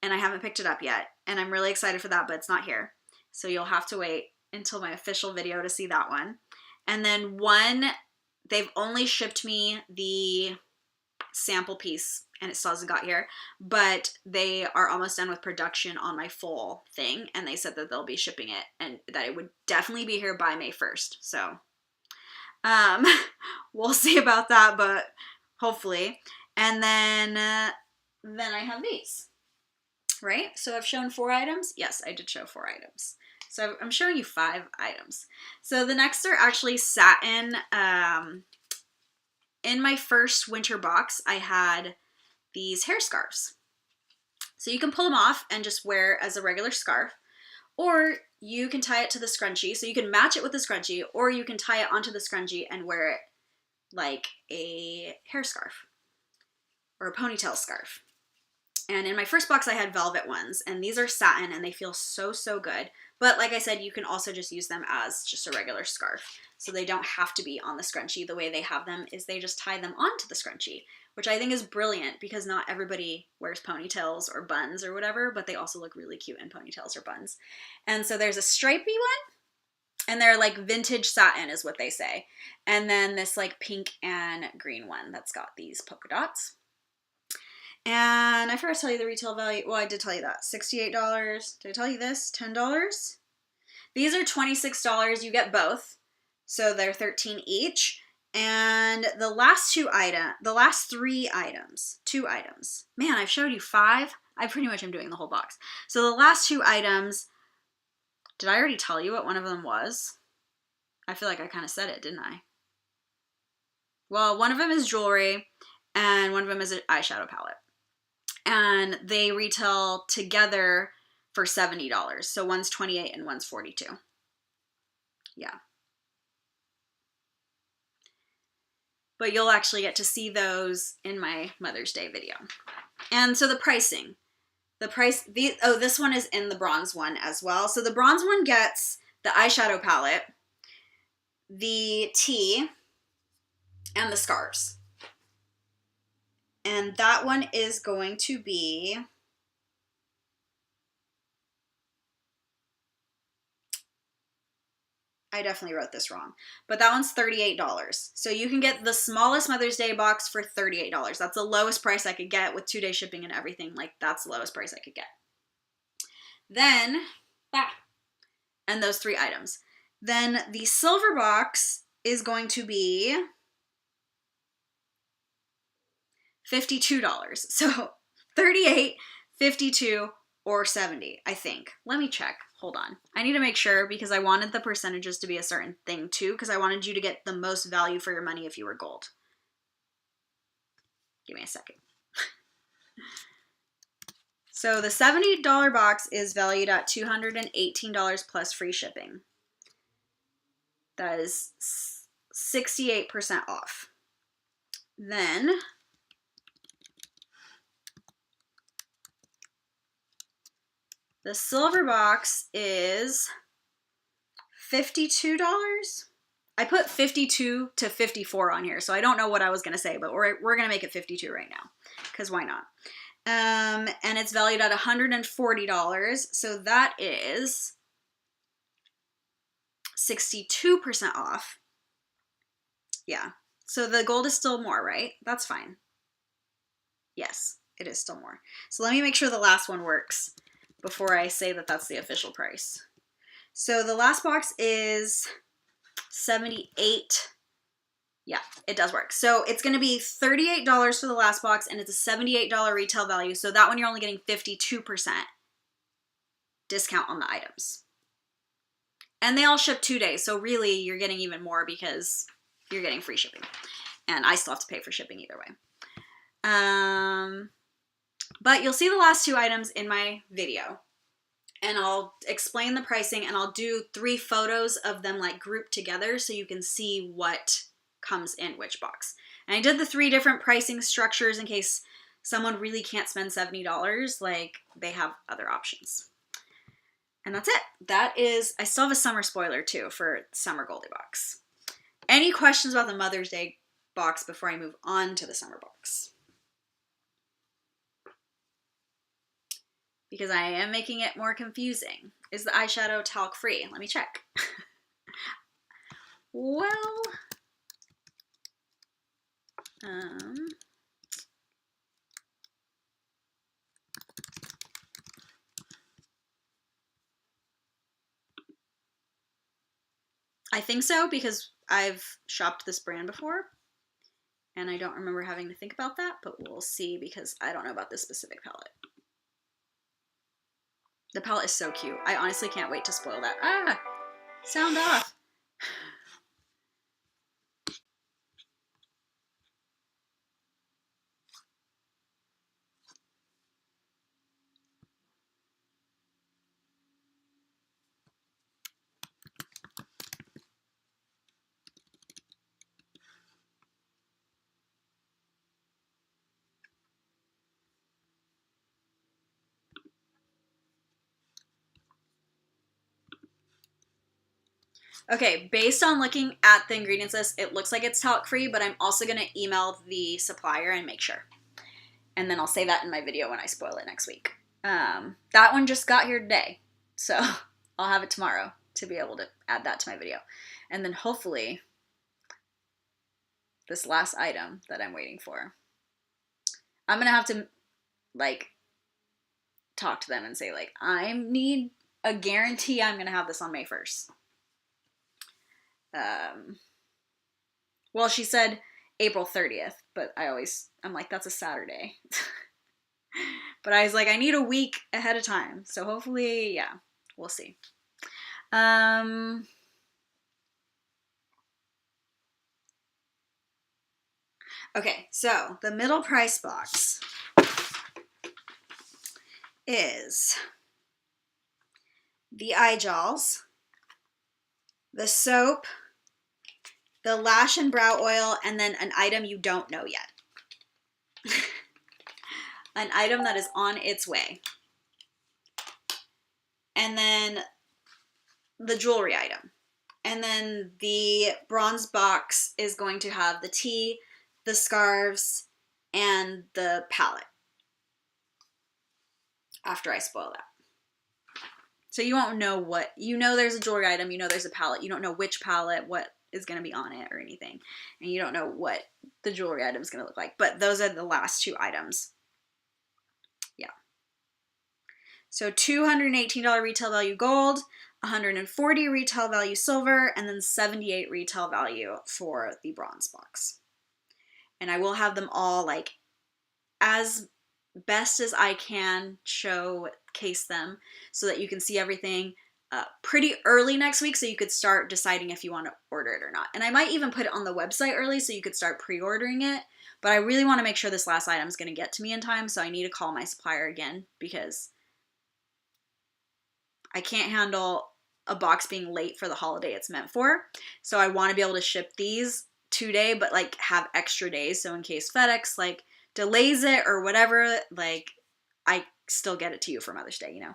and I haven't picked it up yet. And I'm really excited for that, but it's not here. So you'll have to wait until my official video to see that one. And then one, they've only shipped me the sample piece and it still hasn't got here, but they are almost done with production on my full thing. And they said that they'll be shipping it and that it would definitely be here by May 1st. So we'll see about that, but hopefully. And then I have these, right? So I've shown 4 items. Yes, I did show 4 items. So I'm showing you 5 items. So the next are actually satin. In my first winter box, I had these hair scarves. So you can pull them off and just wear it as a regular scarf, or you can tie it to the scrunchie. So you can match it with the scrunchie, or you can tie it onto the scrunchie and wear it like a hair scarf or a ponytail scarf. And in my first box, I had velvet ones, and these are satin, and they feel so, so good. But like I said, you can also just use them as just a regular scarf. So they don't have to be on the scrunchie. The way they have them is they just tie them onto the scrunchie, which I think is brilliant because not everybody wears ponytails or buns or whatever, but they also look really cute in ponytails or buns. And so there's a stripey one, and they're like vintage satin is what they say. And then this like pink and green one that's got these polka dots. And I forgot to tell you the retail value. Well, I did tell you that. $68. Did I tell you this? $10? These are $26. You get both. So they're $13 each. And the last 2 items. Man, I've showed you 5. I pretty much am doing the whole box. So the last 2 items, did I already tell you what one of them was? I feel like I kind of said it, didn't I? Well, one of them is jewelry and one of them is an eyeshadow palette. And they retail together for $70. So one's $28 and one's $42. Yeah. But you'll actually get to see those in my Mother's Day video. And so the pricing. This one is in the bronze one as well. So the bronze one gets the eyeshadow palette, the tea, and the scarves. And that one is going to be I definitely wrote this wrong, but that one's $38. So you can get the smallest Mother's Day box for $38. That's the lowest price I could get with 2-day shipping and everything. Like, that's the lowest price I could get. Then, and those 3 items. Then the silver box is going to be $52. So 38, 52, or 70, I think. Let me check. Hold on. I need to make sure because I wanted the percentages to be a certain thing too, because I wanted you to get the most value for your money if you were gold. Give me a second. So the $70 box is valued at $218 plus free shipping. That is 68% off. Then the silver box is $52. I put 52 to 54 on here, so I don't know what I was going to say, but we're going to make it 52 right now, because why not? And it's valued at $140, so that is 62% off. Yeah, so the gold is still more, right? That's fine. Yes, it is still more. So let me make sure the last one works before I say that that's the official price. So the last box is 78. Yeah, it does work. So it's going to be $38 for the last box, and it's a $78 retail value. So that one you're only getting 52% discount on the items. And they all ship 2 days. So really you're getting even more because you're getting free shipping. And I still have to pay for shipping either way. But you'll see the last 2 items in my video. And I'll explain the pricing, and I'll do 3 photos of them like grouped together so you can see what comes in which box. And I did the 3 different pricing structures in case someone really can't spend $70, like they have other options. And that's it. That is, I still have a summer spoiler too for Summer Goldie box. Any questions about the Mother's Day box before I move on to the summer box? Because I am making it more confusing. Is the eyeshadow talc free? Let me check. Well, I think so because I've shopped this brand before and I don't remember having to think about that, but we'll see because I don't know about this specific palette. The palette is so cute. I honestly can't wait to spoil that. Ah, sound off. Okay, based on looking at the ingredients list, it looks like it's talc free, but I'm also going to email the supplier and make sure. And then I'll say that in my video when I spoil it next week. That one just got here today, so I'll have it tomorrow to be able to add that to my video. And then hopefully this last item that I'm waiting for, I'm going to have to like talk to them and say like, I need a guarantee I'm going to have this on May 1st. Well, she said April 30th, but I'm like, that's a Saturday. But I was like, I need a week ahead of time. So hopefully, yeah, we'll see. Okay, so the middle price box is the eye gels, the soap, the Lash and Brow Oil, and then an item you don't know yet. An item that is on its way. And then the jewelry item. And then the bronze box is going to have the tea, the scarves, and the palette. After I spoil that. So you won't know what, you know there's a jewelry item, you know there's a palette, you don't know which palette, what is going to be on it or anything. And you don't know what the jewelry item is going to look like. But those are the last 2 items. Yeah. So $218 retail value gold, $140 retail value silver, and then $78 retail value for the bronze box. And I will have them all like as best as I can showcase them so that you can see everything pretty early next week, so you could start deciding if you want to order it or not. And I might even put it on the website early so you could start pre-ordering it, but I really want to make sure this last item is going to get to me in time, so I need to call my supplier again because I can't handle a box being late for the holiday it's meant for. So I want to be able to ship these today, but like have extra days, so in case FedEx like delays it or whatever, like I still get it to you for Mother's Day, you know.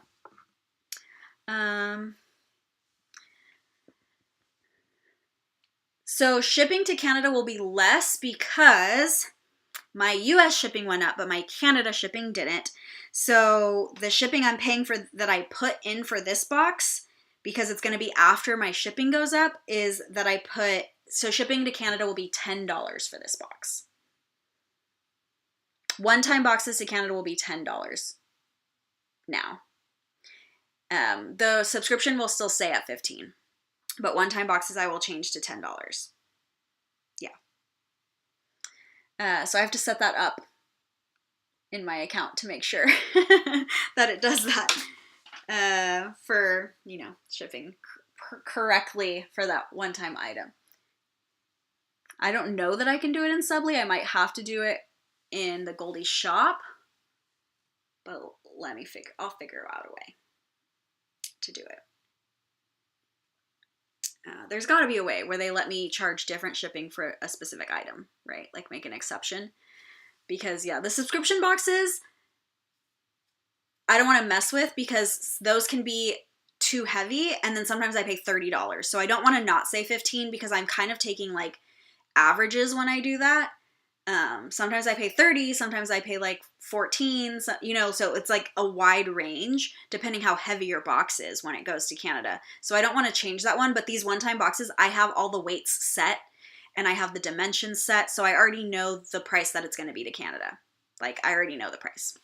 So shipping to Canada will be less because my US shipping went up, but my Canada shipping didn't. So the shipping I'm paying for that I put in for this box, because it's going to be after my shipping goes up, is that I put, so shipping to Canada will be $10 for this box. One-time boxes to Canada will be $10 now. The subscription will still stay at $15, but one-time boxes I will change to $10. Yeah. So I have to set that up in my account to make sure that it does that for, you know, shipping correctly for that one-time item. I don't know that I can do it in Subly. I might have to do it in the Goldie shop, but I'll figure out a way to do it. There's got to be a way where they let me charge different shipping for a specific item, right? Like make an exception. Because yeah, the subscription boxes, I don't want to mess with because those can be too heavy, and then sometimes I pay $30. So I don't want to not say 15 because I'm kind of taking like averages when I do that. Sometimes I pay 30, sometimes I pay like 14, you know, so it's like a wide range depending how heavy your box is when it goes to Canada. So I don't want to change that one, but these one-time boxes, I have all the weights set and I have the dimensions set, so I already know the price that it's going to be to Canada. Like, I already know the price.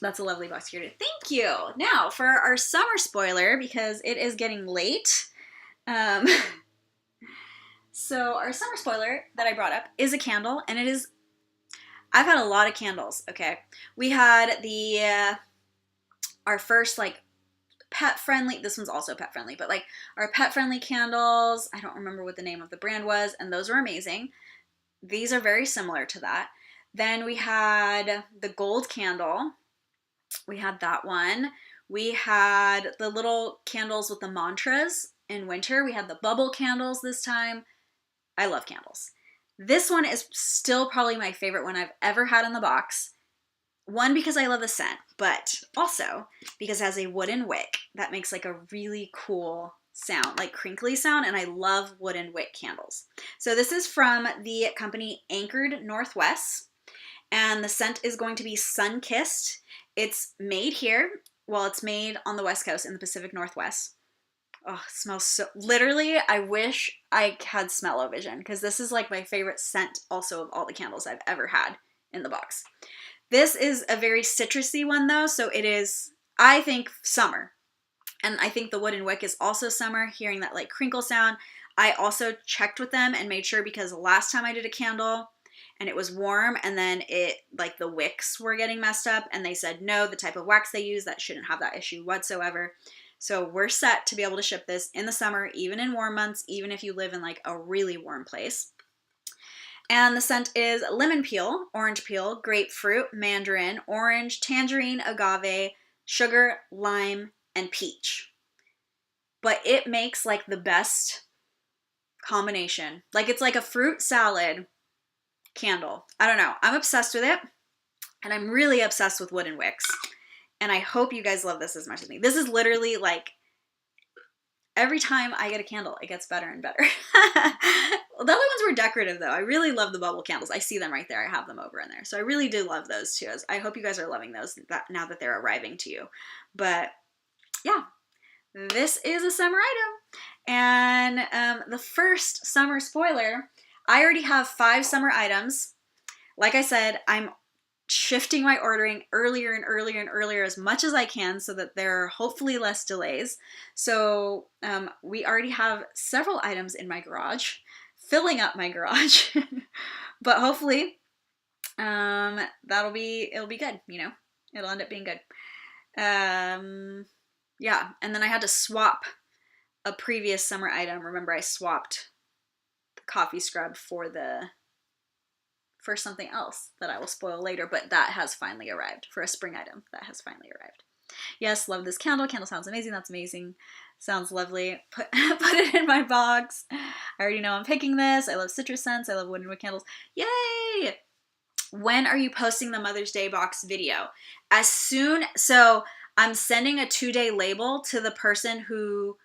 That's a lovely box here. Thank you. Now, for our summer spoiler, because it is getting late, so our summer spoiler that I brought up is a candle, and it is, I've had a lot of candles, okay? We had our first, like, pet-friendly, this one's also pet-friendly, but, like, our pet-friendly candles, I don't remember what the name of the brand was, and those were amazing. These are very similar to that. Then we had the gold candle. We had that one. We had the little candles with the mantras in winter. We had the bubble candles this time. I love candles. This one is still probably my favorite one I've ever had in the box. One, because I love the scent, but also because it has a wooden wick that makes like a really cool sound, like crinkly sound, and I love wooden wick candles. So this is from the company Anchored Northwest, and the scent is going to be Sun-Kissed. It's made here. Well, it's made on the West Coast in the Pacific Northwest. Oh, it smells so, literally, I wish I had smell-o-vision, because this is like my favorite scent also of all the candles I've ever had in the box. This is a very citrusy one though, so it is, I think, summer. And I think the wooden wick is also summer, hearing that like crinkle sound. I also checked with them and made sure, because the last time I did a candle and it was warm and then it, like the wicks were getting messed up, and they said no, the type of wax they use, that shouldn't have that issue whatsoever. So we're set to be able to ship this in the summer, even in warm months, even if you live in like a really warm place. And the scent is lemon peel, orange peel, grapefruit, mandarin, orange, tangerine, agave, sugar, lime, and peach. But it makes like the best combination. Like, it's like a fruit salad candle. I don't know. I'm obsessed with it. And I'm really obsessed with wooden wicks. And I hope you guys love this as much as me. This is literally like, every time I get a candle, it gets better and better. The other ones were decorative though. I really love the bubble candles. I see them right there. I have them over in there. So I really do love those too. I hope you guys are loving those now that they're arriving to you. But yeah, this is a summer item. And the first summer spoiler, I already have 5 summer items. like I said, I'm shifting my ordering earlier and earlier and earlier as much as I can so that there are hopefully less delays. So we already have several items in my garage, filling up my garage, but hopefully it'll be good, you know, it'll end up being good. Yeah, and then I had to swap a previous summer item. Remember, I swapped the coffee scrub for something else that I will spoil later, but that has finally arrived. For a spring item, that has finally arrived. Yes, love this candle. Candle sounds amazing. That's amazing. Sounds lovely. Put it in my box. I already know I'm picking this. I love citrus scents. I love wood and wood candles. Yay! When are you posting the Mother's Day box video? So I'm sending a 2-day label to the person who,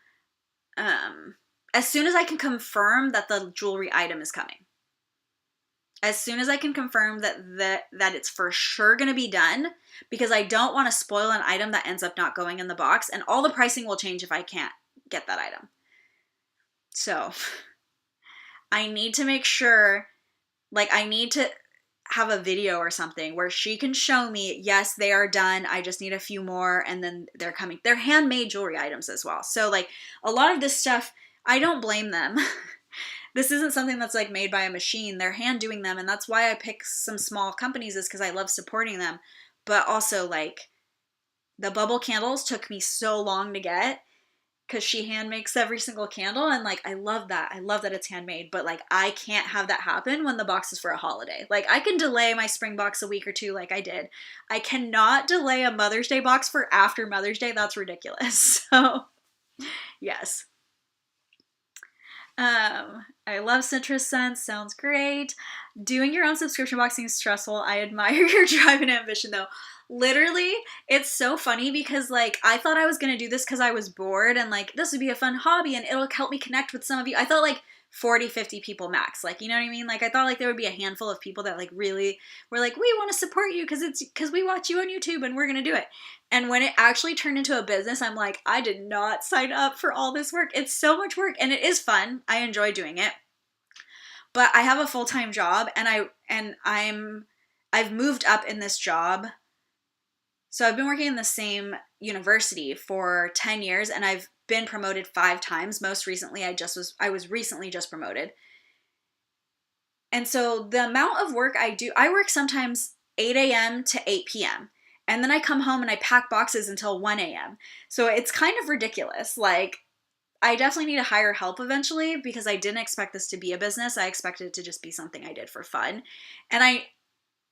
as soon as I can confirm that the jewelry item is coming. As soon as I can confirm that it's for sure going to be done, because I don't want to spoil an item that ends up not going in the box, and all the pricing will change if I can't get that item. So I need to make sure, like, I need to have a video or something where she can show me, yes, they are done, I just need a few more, and then they're coming. They're handmade jewelry items as well. So, like, a lot of this stuff, I don't blame them. This isn't something that's like made by a machine. They're hand doing them, and that's why I pick some small companies, is because I love supporting them. But also, like, the bubble candles took me so long to get because she hand makes every single candle, and like, I love that. I love that it's handmade, but like, I can't have that happen when the box is for a holiday. Like, I can delay my spring box a week or two like I did. I cannot delay a Mother's Day box for after Mother's Day. That's ridiculous. So, yes. I love citrus scents. Sounds great. Doing your own subscription box seems stressful. I admire your drive and ambition, though. Literally, it's so funny because, like, I thought I was going to do this because I was bored and, like, this would be a fun hobby and it'll help me connect with some of you. I thought, like, 40, 50 people max. Like, you know what I mean? Like, I thought, like, there would be a handful of people that, like, really were like, we want to support you because we watch you on YouTube and we're going to do it. And when it actually turned into a business, I'm like, I did not sign up for all this work. It's so much work and it is fun. I enjoy doing it. But I have a full-time job and I've moved up in this job. So I've been working in the same university for 10 years and I've been promoted 5 times. Most recently, I was recently just promoted. And so the amount of work I do, I work sometimes 8 a.m. to 8 p.m. And then I come home and I pack boxes until 1 a.m. So it's kind of ridiculous. Like, I definitely need to hire help eventually because I didn't expect this to be a business. I expected it to just be something I did for fun. And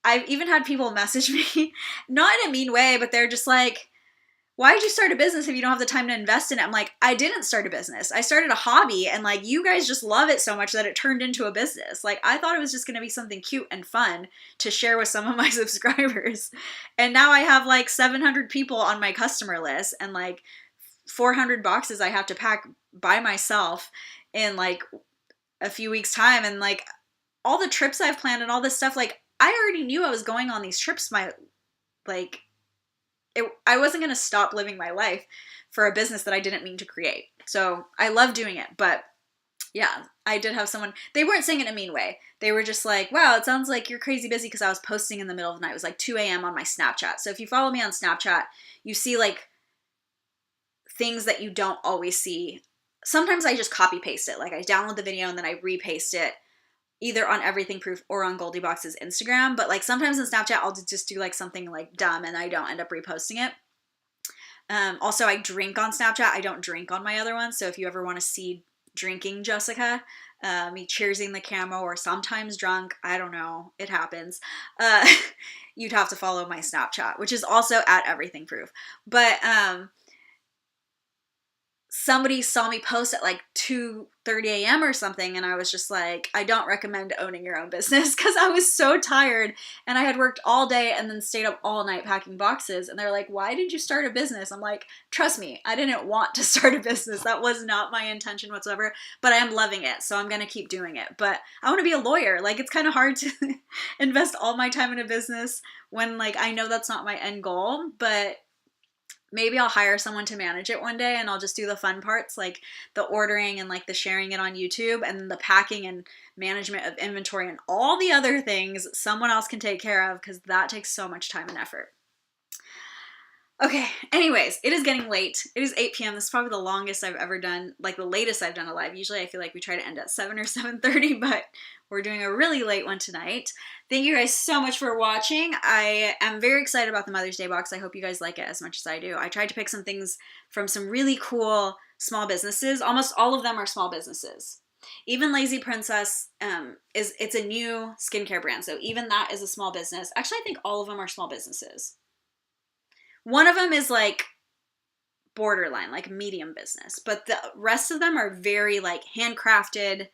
I've even had people message me, not in a mean way, but they're just like, why did you start a business if you don't have the time to invest in it? I'm like, I didn't start a business. I started a hobby and like, you guys just love it so much that it turned into a business. Like, I thought it was just going to be something cute and fun to share with some of my subscribers. And now I have like 700 people on my customer list and like 400 boxes I have to pack by myself in like a few weeks time. And like all the trips I've planned and all this stuff, like I already knew I was going on these trips. I wasn't going to stop living my life for a business that I didn't mean to create. So I love doing it. But yeah, I did have someone, they weren't saying it in a mean way. They were just like, wow, it sounds like you're crazy busy, because I was posting in the middle of the night. It was like 2 a.m. on my Snapchat. So if you follow me on Snapchat, you see like things that you don't always see. Sometimes I just copy paste it. Like I download the video and then I repaste it either on EverythingProof or on Goldie Box's Instagram. But like sometimes in Snapchat, I'll just do like something like dumb and I don't end up reposting it. Also, I drink on Snapchat. I don't drink on my other one. So if you ever want to see drinking Jessica, me cheersing the camera or sometimes drunk, I don't know, it happens. You'd have to follow my Snapchat, which is also at EverythingProof. But somebody saw me post at like 2:30 a.m. or something, and I was just like, I don't recommend owning your own business, because I was so tired and I had worked all day and then stayed up all night packing boxes. And they're like, why did you start a business? I'm like, trust me, I didn't want to start a business. That was not my intention whatsoever, but I am loving it, so I'm going to keep doing it. But I want to be a lawyer. Like, it's kind of hard to invest all my time in a business when like I know that's not my end goal, but Maybe I'll hire someone to manage it one day and I'll just do the fun parts like the ordering and like the sharing it on YouTube, and then the packing and management of inventory and all the other things someone else can take care of, because that takes so much time and effort. Okay, anyways, it is getting late. It is 8 p.m. This is probably the longest I've ever done, like the latest I've done a live. Usually I feel like we try to end at 7 or 7:30, but we're doing a really late one tonight. Thank you guys so much for watching. I am very excited about the Mother's Day box. I hope you guys like it as much as I do. I tried to pick some things from some really cool small businesses. Almost all of them are small businesses. Even Lazy Princess, it's a new skincare brand, so even that is a small business. Actually, I think all of them are small businesses. One of them is like borderline, like medium business, but the rest of them are very like handcrafted,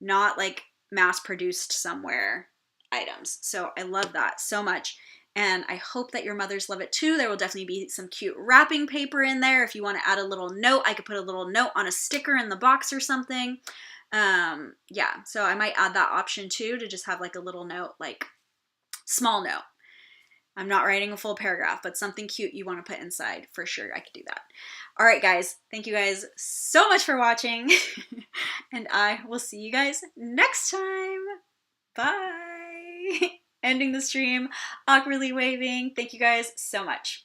not like mass produced somewhere items. So I love that so much. And I hope that your mothers love it too. There will definitely be some cute wrapping paper in there. If you want to add a little note, I could put a little note on a sticker in the box or something. Yeah, so I might add that option too, to just have like a little note, like small note. I'm not writing a full paragraph, but something cute you want to put inside, for sure I could do that. All right, guys. Thank you guys so much for watching, and I will see you guys next time. Bye. Ending the stream, awkwardly waving. Thank you guys so much.